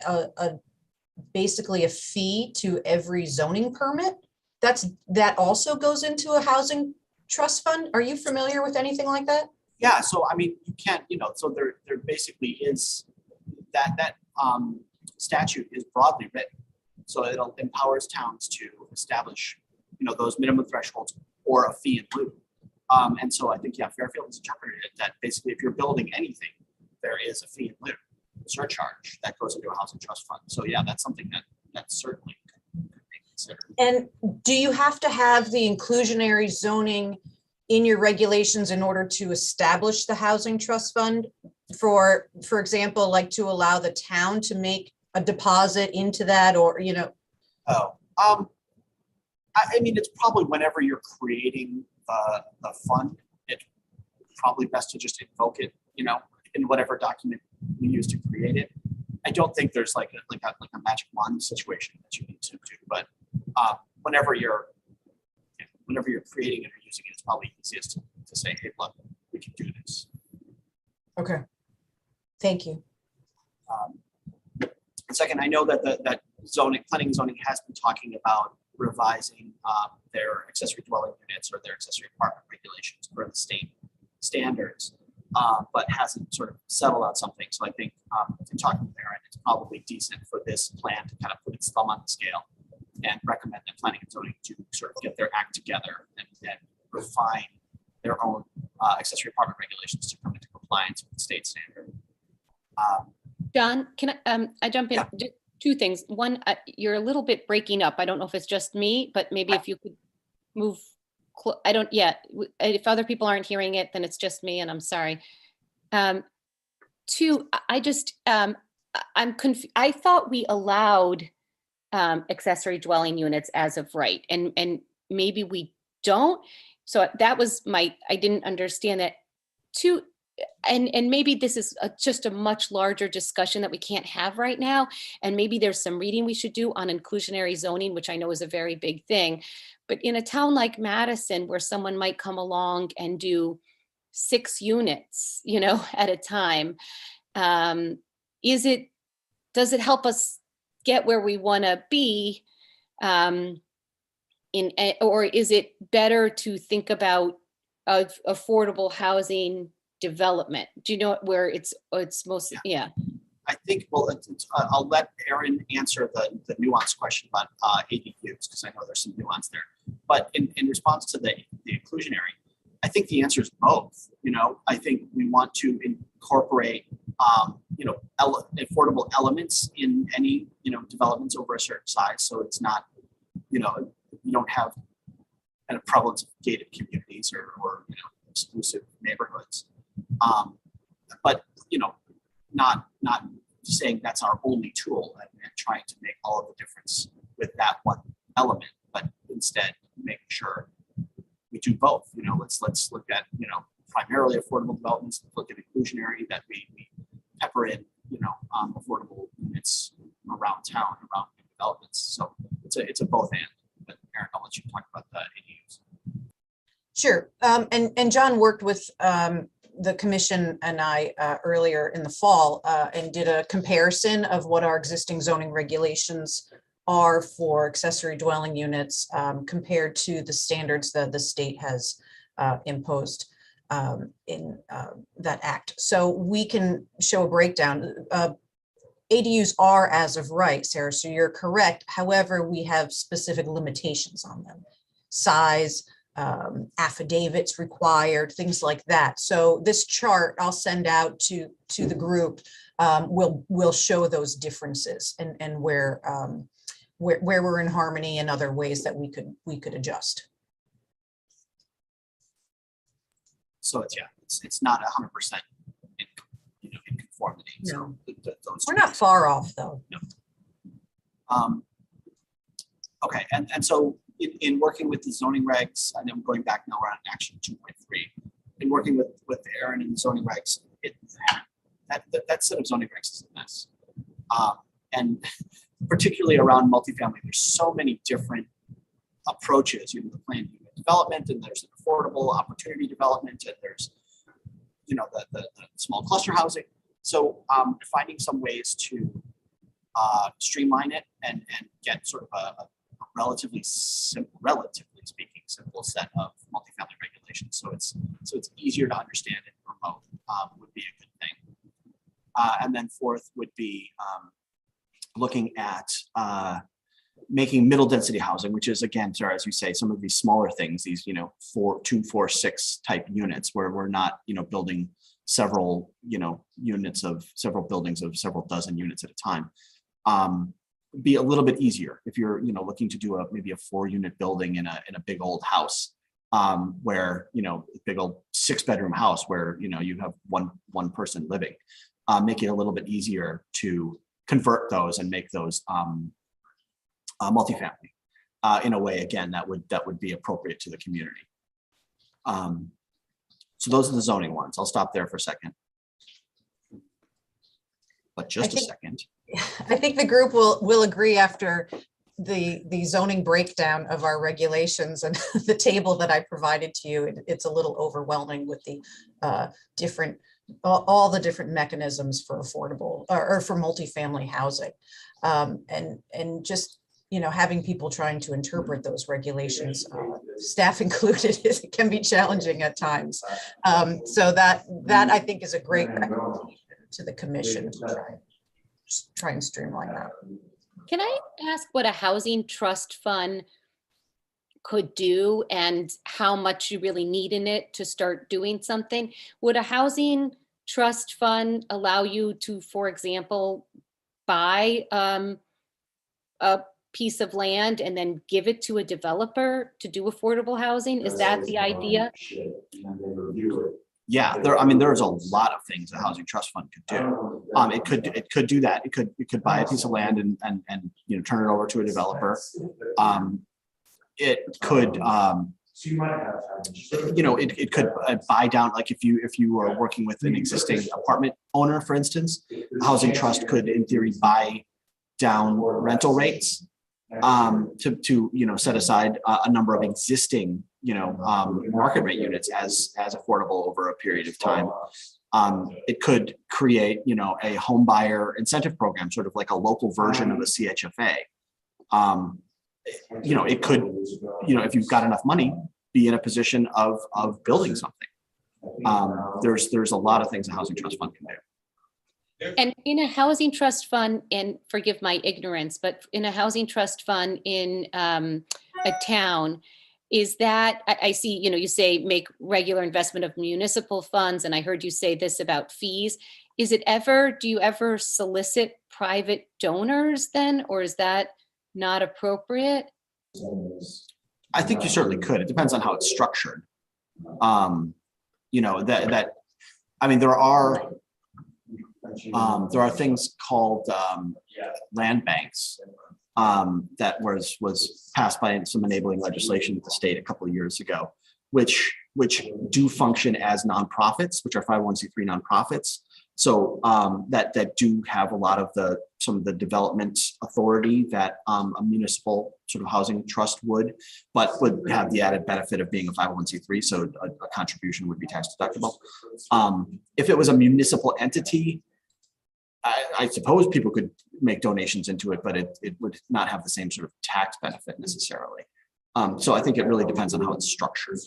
[SPEAKER 4] basically a fee to every zoning permit. That also goes into a housing trust fund. Are you familiar with anything like that?
[SPEAKER 3] Yeah. So I mean, you can't. So there basically is that statute is broadly written, so it empowers towns to establish those minimum thresholds or a fee in lieu. And so I think, Fairfield has interpreted it that basically if you're building anything, there is a fee in lieu, a surcharge that goes into a housing trust fund. So that's something that certainly could be considered. And
[SPEAKER 4] do you have to have the inclusionary zoning in your regulations in order to establish the housing trust fund? For example, like to allow the town to make a deposit into that, or
[SPEAKER 3] I mean, it's probably whenever you're creating the fund, it's probably best to just invoke it, in whatever document you use to create it. I don't think there's like a magic wand situation that you need to do, but whenever you're creating it or using it, it's probably easiest to say, hey, look, we can do this.
[SPEAKER 4] Okay. Thank you.
[SPEAKER 3] Second, I know that that planning and zoning has been talking about revising their accessory dwelling units or their accessory apartment regulations for the state standards, but hasn't sort of settled on something. So I think in talking with Aaron, it's probably decent for this plan to kind of put its thumb on the scale and recommend that planning and zoning to sort of get their act together and refine their own accessory apartment regulations to come into compliance with the state standard.
[SPEAKER 1] John, can I jump in?
[SPEAKER 3] Yeah.
[SPEAKER 1] Just two things. One, you're a little bit breaking up. I don't know if it's just me, but maybe if you could move. If other people aren't hearing it, then it's just me, and I'm sorry. Two, I'm confused. I thought we allowed accessory dwelling units as of right, and maybe we don't. So that was I didn't understand that. Two, and maybe this is just a much larger discussion that we can't have right now. And maybe there's some reading we should do on inclusionary zoning, which I know is a very big thing. But in a town like Madison, where someone might come along and do 6 units, at a time, does it help us get where we want to be? Or is it better to think about affordable housing development? Do you know where it's most? Yeah.
[SPEAKER 3] I think, well, I'll let Aaron answer the nuanced question about ADUs, because I know there's some nuance there. But in response to the inclusionary, I think the answer is both. I think we want to incorporate, affordable elements in any, developments over a certain size. So it's not, you don't have kind of prevalence of gated communities or exclusive neighborhoods. But not saying that's our only tool and trying to make all of the difference with that one element, but instead making sure we do both. Let's look at primarily affordable developments. Look at inclusionary, that we pepper in affordable units around town, around new developments. So it's a both and. But Aaron, I'll let you talk about the ADUs.
[SPEAKER 4] Sure. And John worked with the commission and I earlier in the fall and did a comparison of what our existing zoning regulations are for accessory dwelling units compared to the standards that the state has imposed in that act. So we can show a breakdown. ADUs are as of right, Sarah, so you're correct. However, we have specific limitations on them. Size, affidavits required, things like that. So this chart I'll send out to the group will show those differences and where we're in harmony and other ways that we could adjust.
[SPEAKER 3] So it's not 100% in conformity.
[SPEAKER 4] No.
[SPEAKER 3] So
[SPEAKER 4] We're not far off though.
[SPEAKER 3] No. Okay, and so in working with the zoning regs, and I'm going back now, we're on action 2.3. In working with Aaron and the zoning regs, that set of zoning regs is a mess. And particularly around multifamily, there's so many different approaches. The planned unit development, and there's an affordable opportunity development, and there's the small cluster housing. So finding some ways to streamline it and get sort of a relatively speaking, simple set of multifamily regulations. So it's easier to understand and promote would be a good thing. And then fourth would be looking at making middle density housing, which is, again, Sarah, as you say, some of these smaller things, these 2, 4, 6 type units where we're not building several units of several buildings of several dozen units at a time. Be a little bit easier if you're looking to do maybe a 4-unit building in a big old house, where a big old 6-bedroom house where you have one person living. Make it a little bit easier to convert those and make those multifamily in a way, again, that would be appropriate to the community. So those are the zoning ones. I'll stop there for a second. but just a
[SPEAKER 4] think-
[SPEAKER 3] second.
[SPEAKER 4] I think the group will agree after the zoning breakdown of our regulations and the table that I provided to you. It's a little overwhelming with the different, all the different mechanisms for affordable or for multifamily housing. And just, having people trying to interpret those regulations, staff included, it can be challenging at times. So that I think is a great recommendation to the commission to try and streamline that.
[SPEAKER 1] Can I ask what a housing trust fund could do and how much you really need in it to start doing something? Would a housing trust fund allow you to, for example, buy a piece of land and then give it to a developer to do affordable housing? Is that the idea?
[SPEAKER 3] Yeah, there's a lot of things a housing trust fund could do. It could do that. It could buy a piece of land and turn it over to a developer. It could it could buy down, like if you are working with an existing apartment owner, for instance, a housing trust could in theory buy down rental rates to set aside a number of existing market rate units as affordable over a period of time. It could create a home buyer incentive program, sort of like a local version of a CHFA. It could, if you've got enough money, be in a position of building something. There's a lot of things a housing trust fund can do.
[SPEAKER 1] And in a housing trust fund, and forgive my ignorance, but in a housing trust fund in a town, is that, I see, you say make regular investment of municipal funds, and I heard you say this about fees. Do you ever solicit private donors then, or is that not appropriate?
[SPEAKER 3] I think you certainly could. It depends on how it's structured. There are things called land banks that was passed by some enabling legislation at the state a couple of years ago, which do function as nonprofits, which are 501c3 nonprofits. So that do have a lot of some of the development authority that a municipal sort of housing trust would, but would have the added benefit of being a 501c3. So a contribution would be tax deductible. If it was a municipal entity, I suppose people could make donations into it, but it would not have the same sort of tax benefit necessarily. So I think it really depends on how it's structured.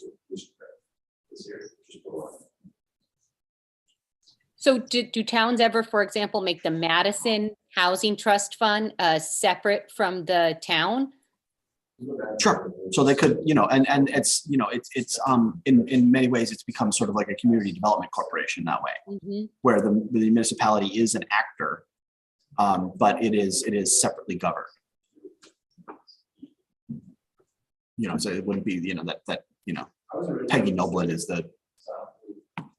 [SPEAKER 1] So do towns ever, for example, make the Madison Housing Trust Fund separate from the town?
[SPEAKER 3] Sure. So they could, and it's, it's in many ways it's become sort of like a community development corporation that way, where the municipality is an actor, but it is separately governed. So it wouldn't be, that Peggy Noblin is the,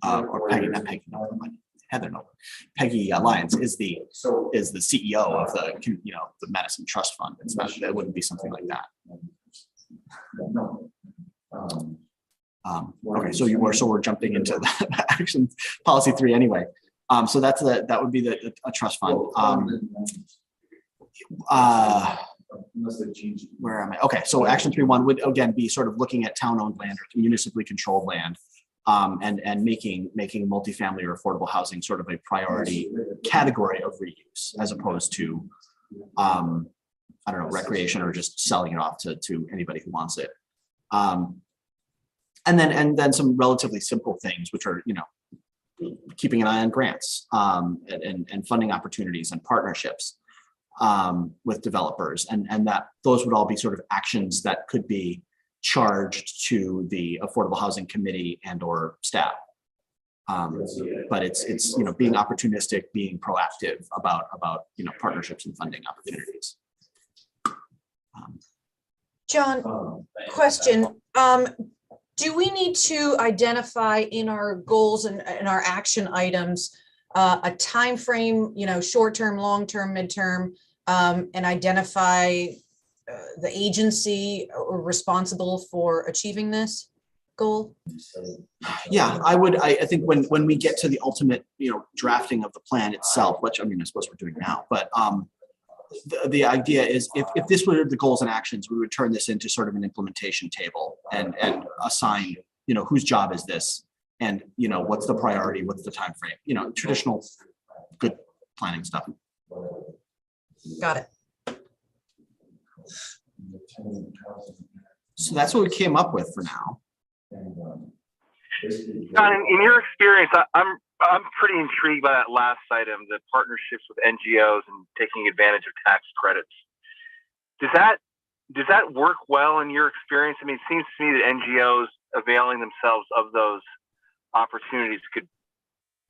[SPEAKER 3] or Peggy, not Peggy Noblin, but Heather Noblin. Peggy Lyons is the CEO of the Madison Trust Fund. It's not, that wouldn't be something like that. Okay, we're jumping into the action policy 3 anyway. So that would be a trust fund. Where am I? Okay, so action 3.1 would again be sort of looking at town-owned land or municipally controlled land, and making multifamily or affordable housing sort of a priority category of reuse, as opposed to I don't know, recreation or just selling it off to anybody who wants it. And then some relatively simple things, which are keeping an eye on grants and funding opportunities and partnerships with developers, and that those would all be sort of actions that could be charged to the Affordable Housing Committee and or staff. But it's being opportunistic, being proactive about partnerships and funding opportunities.
[SPEAKER 4] John, question. Do we need to identify in our goals and in our action items a time frame, short-term, long-term, midterm, and identify the agency responsible for achieving this? goal?
[SPEAKER 3] Yeah, I think when we get to the ultimate, drafting of the plan itself, which, I mean, I suppose we're doing now, but the idea is if this were the goals and actions, we would turn this into sort of an implementation table and assign, whose job is this? And, what's the priority? What's the time frame? Traditional good planning stuff.
[SPEAKER 4] Got it.
[SPEAKER 3] So that's what we came up with for now.
[SPEAKER 2] John, in your experience, I'm pretty intrigued by that last item, the partnerships with NGOs and taking advantage of tax credits. Does that work well in your experience? I mean, it seems to me that NGOs availing themselves of those opportunities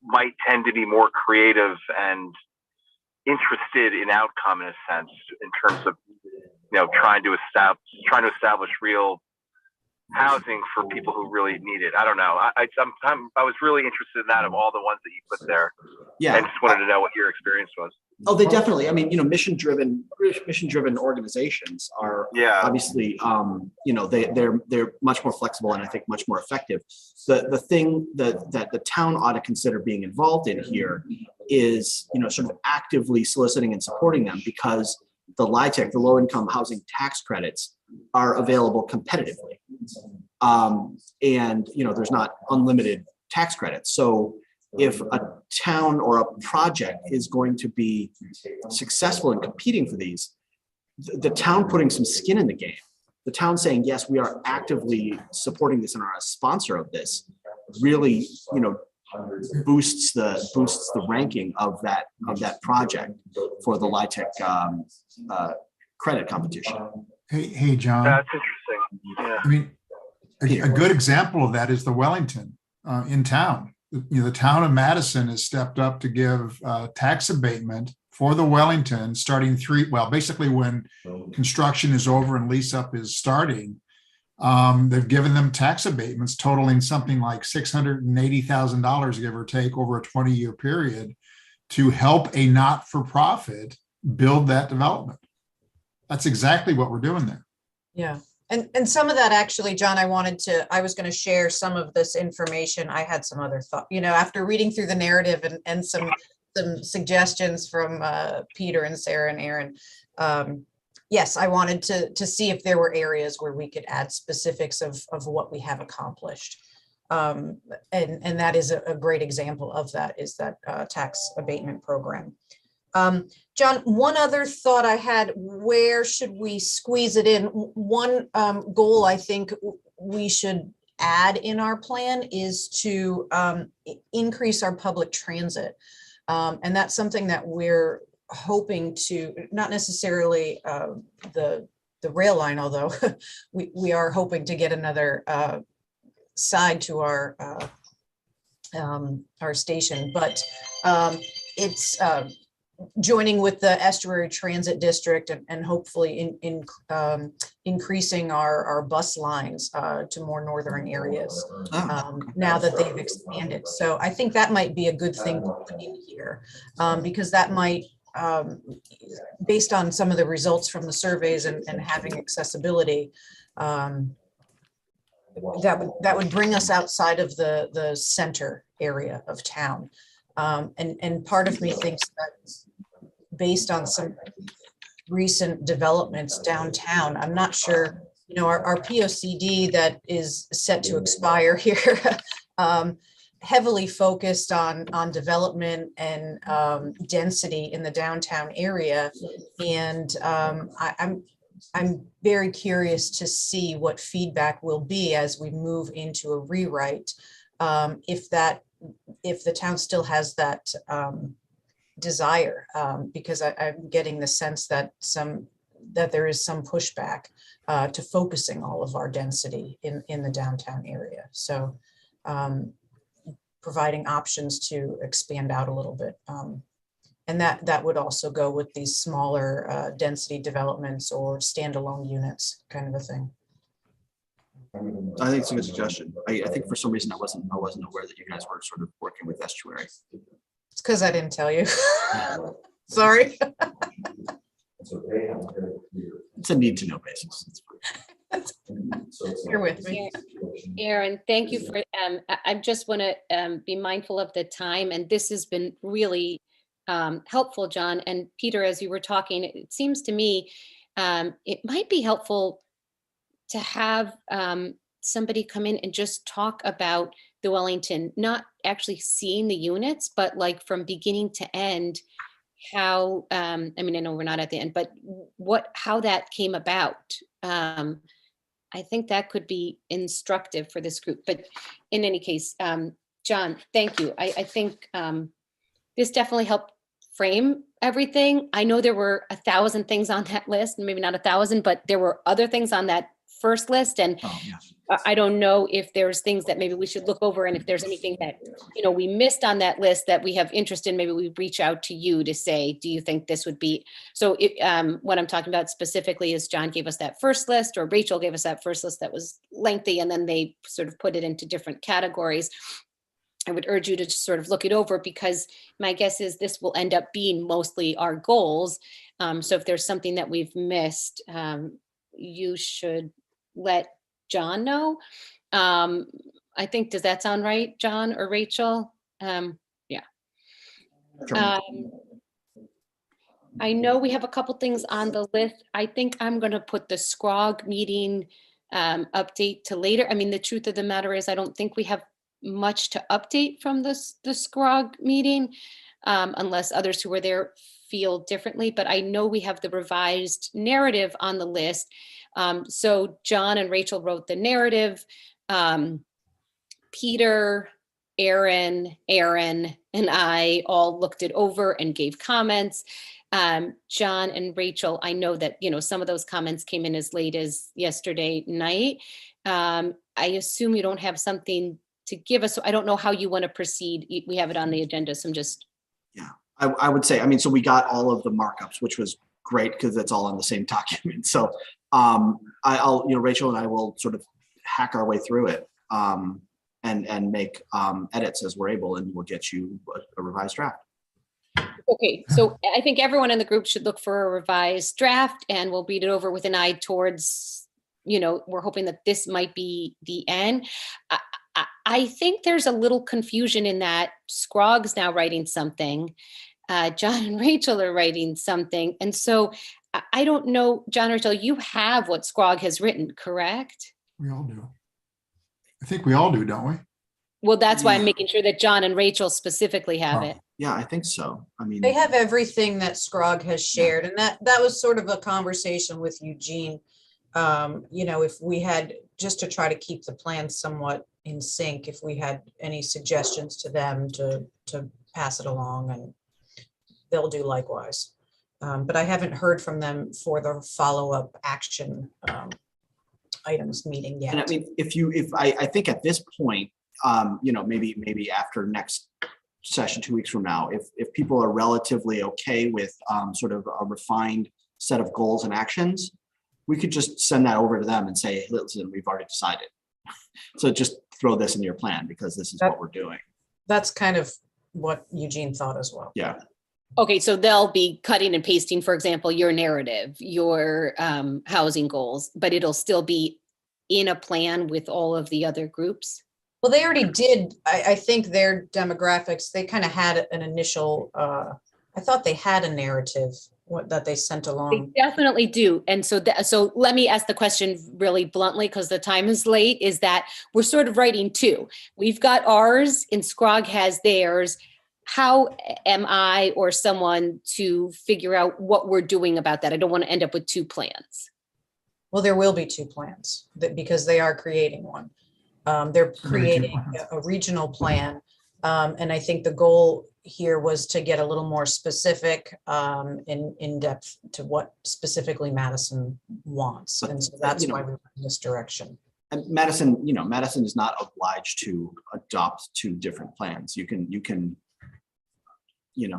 [SPEAKER 2] might tend to be more creative and interested in outcome, in a sense, in terms of trying to establish real housing for people who really need it. I don't know. I was really interested in that, of all the ones that you put there.
[SPEAKER 3] Yeah,
[SPEAKER 2] I just wanted to know what your experience was.
[SPEAKER 3] Oh, they definitely. I mean, mission-driven organizations are obviously, they're much more flexible and I think much more effective. The thing that the town ought to consider being involved in here is, sort of actively soliciting and supporting them, because the LIHTC, the low-income housing tax credits, are available competitively, and there's not unlimited tax credits. So if a town or a project is going to be successful in competing for these, the town putting some skin in the game, the town saying, yes, we are actively supporting this and are a sponsor of this, really, boosts the ranking of that project for the LIHTC credit competition.
[SPEAKER 8] Hey, John.
[SPEAKER 2] That's interesting. Yeah.
[SPEAKER 8] I mean, a good example of that is the Wellington in town. The town of Madison has stepped up to give tax abatement for the Wellington starting basically when construction is over and lease up is starting. They've given them tax abatements totaling something like $680,000, give or take, over a 20-year period to help a not-for-profit build that development. That's exactly what we're doing there.
[SPEAKER 4] Yeah. And some of that, actually, John, I was going to share some of this information. I had some other thought, after reading through the narrative and some suggestions from Peter and Sarah and Aaron. Yes, I wanted to see if there were areas where we could add specifics of what we have accomplished. And that is a great example of that, is that tax abatement program. John, one other thought I had, where should we squeeze it in? One goal I think we should add in our plan is to increase our public transit. And that's something that we're hoping to, not necessarily the rail line, although we are hoping to get another side to our station, but it's joining with the Estuary Transit District and hopefully increasing our bus lines to more northern areas now that they've expanded. So I think that might be a good thing to put in here, because that might, based on some of the results from the surveys and having accessibility, that would bring us outside of the center area of town. And part of me thinks that, based on some recent developments downtown, I'm not sure, our POCD that is set to expire here, heavily focused on development and density in the downtown area. And I'm very curious to see what feedback will be as we move into a rewrite, if the town still has that desire, because I'm getting the sense that there is some pushback to focusing all of our density in the downtown area. So providing options to expand out a little bit. And that would also go with these smaller density developments or standalone units, kind of a thing.
[SPEAKER 3] I think it's a good suggestion. I think for some reason I wasn't aware that you guys were sort of working with Estuary.
[SPEAKER 4] It's because I didn't tell you. Sorry.
[SPEAKER 3] It's a need to know basis.
[SPEAKER 4] You're with me.
[SPEAKER 1] Aaron, thank you for, I just want to be mindful of the time, and this has been really helpful, John. And Peter, as you were talking, it seems to me it might be helpful to have somebody come in and just talk about the Wellington, not actually seeing the units, but like from beginning to end, how, I mean, I know we're not at the end, but how that came about. I think that could be instructive for this group, but in any case, John, thank you. I think this definitely helped frame everything. I know there were 1,000 things on that list, maybe not 1,000, but there were other things on that first list. And I don't know if there's things that maybe we should look over, and if there's anything that, we missed on that list that we have interest in, maybe we reach out to you to say, do you think this would be, so what I'm talking about specifically is John gave us that first list, or Rachel gave us that first list that was lengthy, and then they sort of put it into different categories. I would urge you to just sort of look it over, because my guess is this will end up being mostly our goals. So if there's something that we've missed, you should let John know. I think, does that sound right, John or Rachel? Yeah. I know we have a couple things on the list. I think I'm going to put the SCROG meeting update to later. I mean, the truth of the matter is, I don't think we have much to update from the SCROG meeting, unless others who were there feel differently, but I know we have the revised narrative on the list. So John and Rachel wrote the narrative. Peter, Aaron, and I all looked it over and gave comments. John and Rachel, I know that, some of those comments came in as late as yesterday night. I assume you don't have something to give us, so I don't know how you want to proceed. We have it on the agenda, so I'm just.
[SPEAKER 3] Yeah, I would say, so we got all of the markups, which was great because it's all on the same document. So I'll, Rachel and I will sort of hack our way through it and make edits as we're able, and we'll get you a revised draft.
[SPEAKER 1] Okay, so I think everyone in the group should look for a revised draft, and we'll read it over with an eye towards, we're hoping that this might be the end. I think there's a little confusion in that SCROG's now writing something. John and Rachel are writing something. And so I don't know, John or Rachel, you have what SCROG has written, correct?
[SPEAKER 8] We all do. I think we all do, don't we?
[SPEAKER 1] Well, that's why I'm making sure that John and Rachel specifically have it.
[SPEAKER 3] Yeah, I think so. I mean,
[SPEAKER 4] they have everything that SCROG has shared. And that was sort of a conversation with Eugene. If we had, just to try to keep the plan somewhat in sync, if we had any suggestions to them to pass it along, and they'll do likewise. But I haven't heard from them for the follow-up action items meeting yet.
[SPEAKER 3] And I mean, I think at this point, maybe after next session 2 weeks from now, if people are relatively okay with sort of a refined set of goals and actions, we could just send that over to them and say, listen, we've already decided. So just throw this in your plan because this is what we're doing.
[SPEAKER 4] That's kind of what Eugene thought as well.
[SPEAKER 3] Yeah.
[SPEAKER 1] Okay, so they'll be cutting and pasting, for example, your narrative, your housing goals, but it'll still be in a plan with all of the other groups?
[SPEAKER 4] Well, they already did. I think their demographics, they kind of had an initial, I thought they had a narrative that they sent along.
[SPEAKER 1] They definitely do. And so so let me ask the question really bluntly, because the time is late, is that we're sort of writing two. We've got ours and SCROG has theirs. How am I or someone to figure out what we're doing about that? I don't want to end up with two plans.
[SPEAKER 4] Well, there will be two plans because they are creating one. They're creating a regional plan. And I think the goal here was to get a little more specific in depth to what specifically Madison wants. And so that's why we went in this direction.
[SPEAKER 3] And Madison, Madison is not obliged to adopt two different plans. You can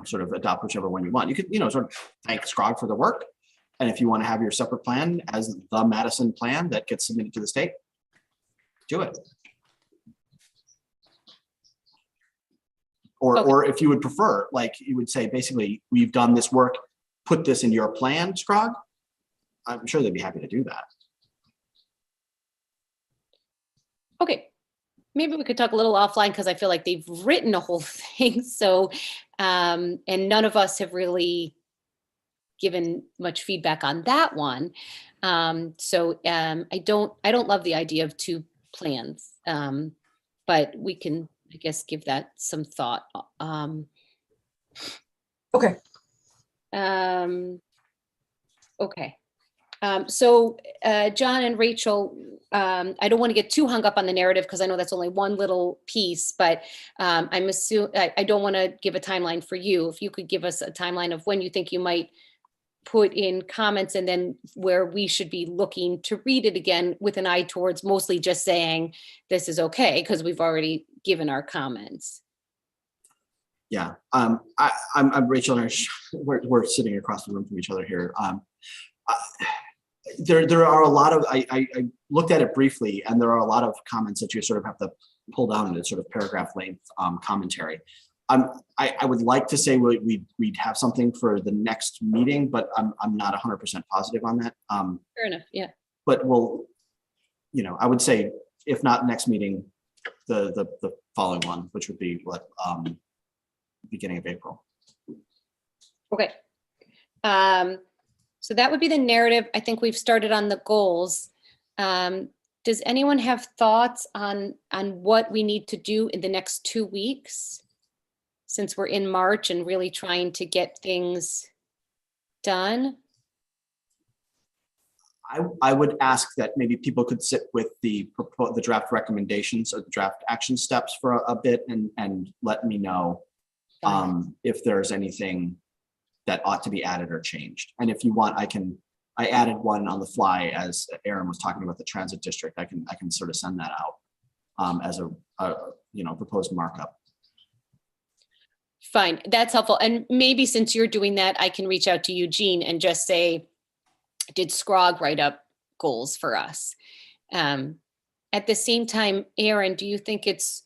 [SPEAKER 3] sort of adopt whichever one you want. You could, sort of thank SCROG for the work. And if you want to have your separate plan as the Madison plan that gets submitted to the state, do it. Or if you would prefer, like you would say, basically, we've done this work, put this in your plan, SCROG. I'm sure they'd be happy to do that.
[SPEAKER 1] Okay, maybe we could talk a little offline because I feel like they've written a whole thing. So, and none of us have really given much feedback on that one. I don't love the idea of two plans, but we can, I guess, give that some thought.
[SPEAKER 4] Okay.
[SPEAKER 1] Okay. John and Rachel, I don't want to get too hung up on the narrative because I know that's only one little piece, but I'm assuming I don't want to give a timeline for you. If you could give us a timeline of when you think you might put in comments and then where we should be looking to read it again with an eye towards mostly just saying this is okay because we've already given our comments.
[SPEAKER 3] Yeah, I'm Rachel and we're sitting across the room from each other here. There are a lot of, I looked at it briefly, and there are a lot of comments that you sort of have to pull down into sort of paragraph length commentary. I would like to say we'd have something for the next meeting, but I'm not 100% positive on that.
[SPEAKER 1] Fair enough, yeah.
[SPEAKER 3] But we'll, I would say if not next meeting, the following one, which would be what, beginning of April.
[SPEAKER 1] Okay. So that would be the narrative. I think we've started on the goals. Does anyone have thoughts on what we need to do in the next 2 weeks? Since we're in March and really trying to get things done?
[SPEAKER 3] I would ask that maybe people could sit with the draft recommendations or the draft action steps for a bit and let me know if there's anything that ought to be added or changed. And if you want, I added one on the fly as Aaron was talking about the transit district. I can sort of send that out as a proposed markup.
[SPEAKER 1] Fine, that's helpful. And maybe since you're doing that, I can reach out to Eugene and just say, did Scrog write up goals for us? At the same time, Aaron, do you think it's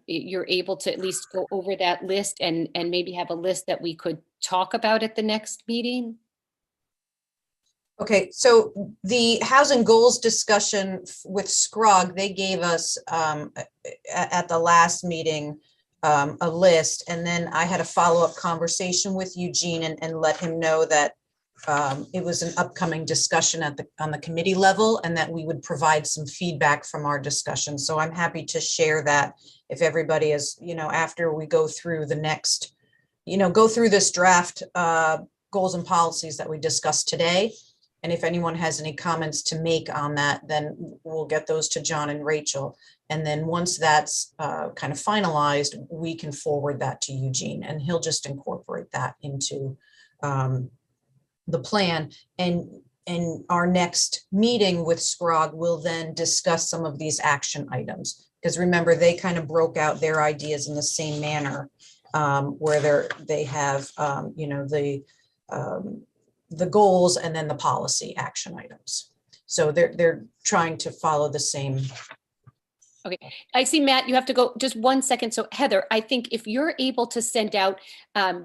[SPEAKER 1] you're able to at least go over that list and maybe have a list that we could talk about at the next meeting?
[SPEAKER 4] Okay, so the housing goals discussion with Scrog, they gave us at the last meeting a list, and then I had a follow-up conversation with Eugene and let him know that it was an upcoming discussion on the committee level and that we would provide some feedback from our discussion. So I'm happy to share that if everybody is, after we go through the next, go through this draft goals and policies that we discussed today. And if anyone has any comments to make on that, then we'll get those to John and Rachel. And then once that's kind of finalized, we can forward that to Eugene and he'll just incorporate that into the plan. And our next meeting with Scrog will then discuss some of these action items. Because remember, they kind of broke out their ideas in the same manner where they have, the goals and then the policy action items. So they're trying to follow the same.
[SPEAKER 1] Okay, I see, Matt, you have to go just 1 second. So Heather, I think if you're able to send out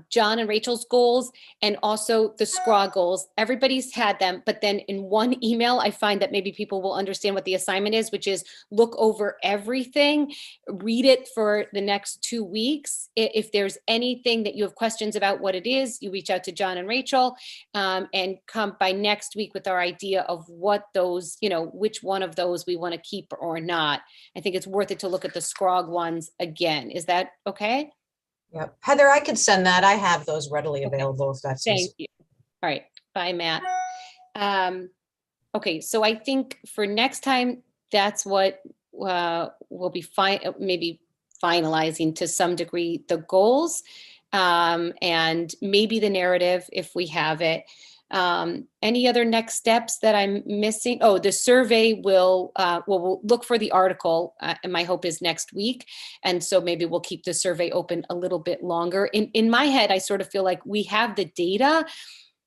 [SPEAKER 1] John and Rachel's goals and also the Scrog goals, everybody's had them, but then in one email, I find that maybe people will understand what the assignment is, which is look over everything, read it for the next 2 weeks. If there's anything that you have questions about what it is, you reach out to John and Rachel and come by next week with our idea of what those, which one of those we want to keep or not. I think it's worth it to look at the Scrog ones again. Is that okay?
[SPEAKER 4] Yep. Heather, I could send that. I have those readily available if that's
[SPEAKER 1] Thank
[SPEAKER 4] easy.
[SPEAKER 1] you. All right. Bye, Matt. Okay, so I think for next time, that's what we'll be maybe finalizing to some degree the goals and maybe the narrative if we have it. Any other next steps that I'm missing? Oh, the survey we'll look for the article and my hope is next week. And so maybe we'll keep the survey open a little bit longer. In my head, I sort of feel like we have the data.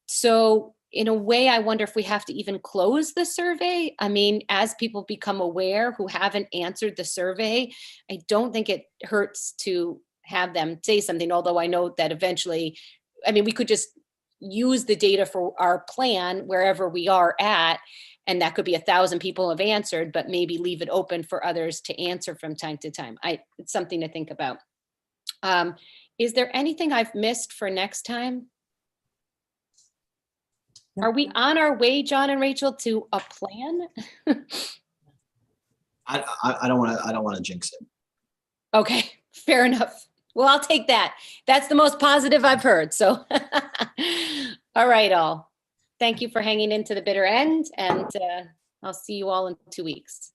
[SPEAKER 1] So in a way, I wonder if we have to even close the survey. I mean, as people become aware who haven't answered the survey, I don't think it hurts to have them say something, although I know that eventually, we could just use the data for our plan wherever we are at And that could be 1,000 people have answered, but maybe leave it open for others to answer from time to time. It's something to think about. Is there anything I've missed for next time? Are we on our way, John and Rachel, to a plan?
[SPEAKER 3] I don't want to jinx it.
[SPEAKER 1] Okay, fair enough. Well, I'll take that. That's the most positive I've heard. So, all right, all. Thank you for hanging into the bitter end, and I'll see you all in 2 weeks.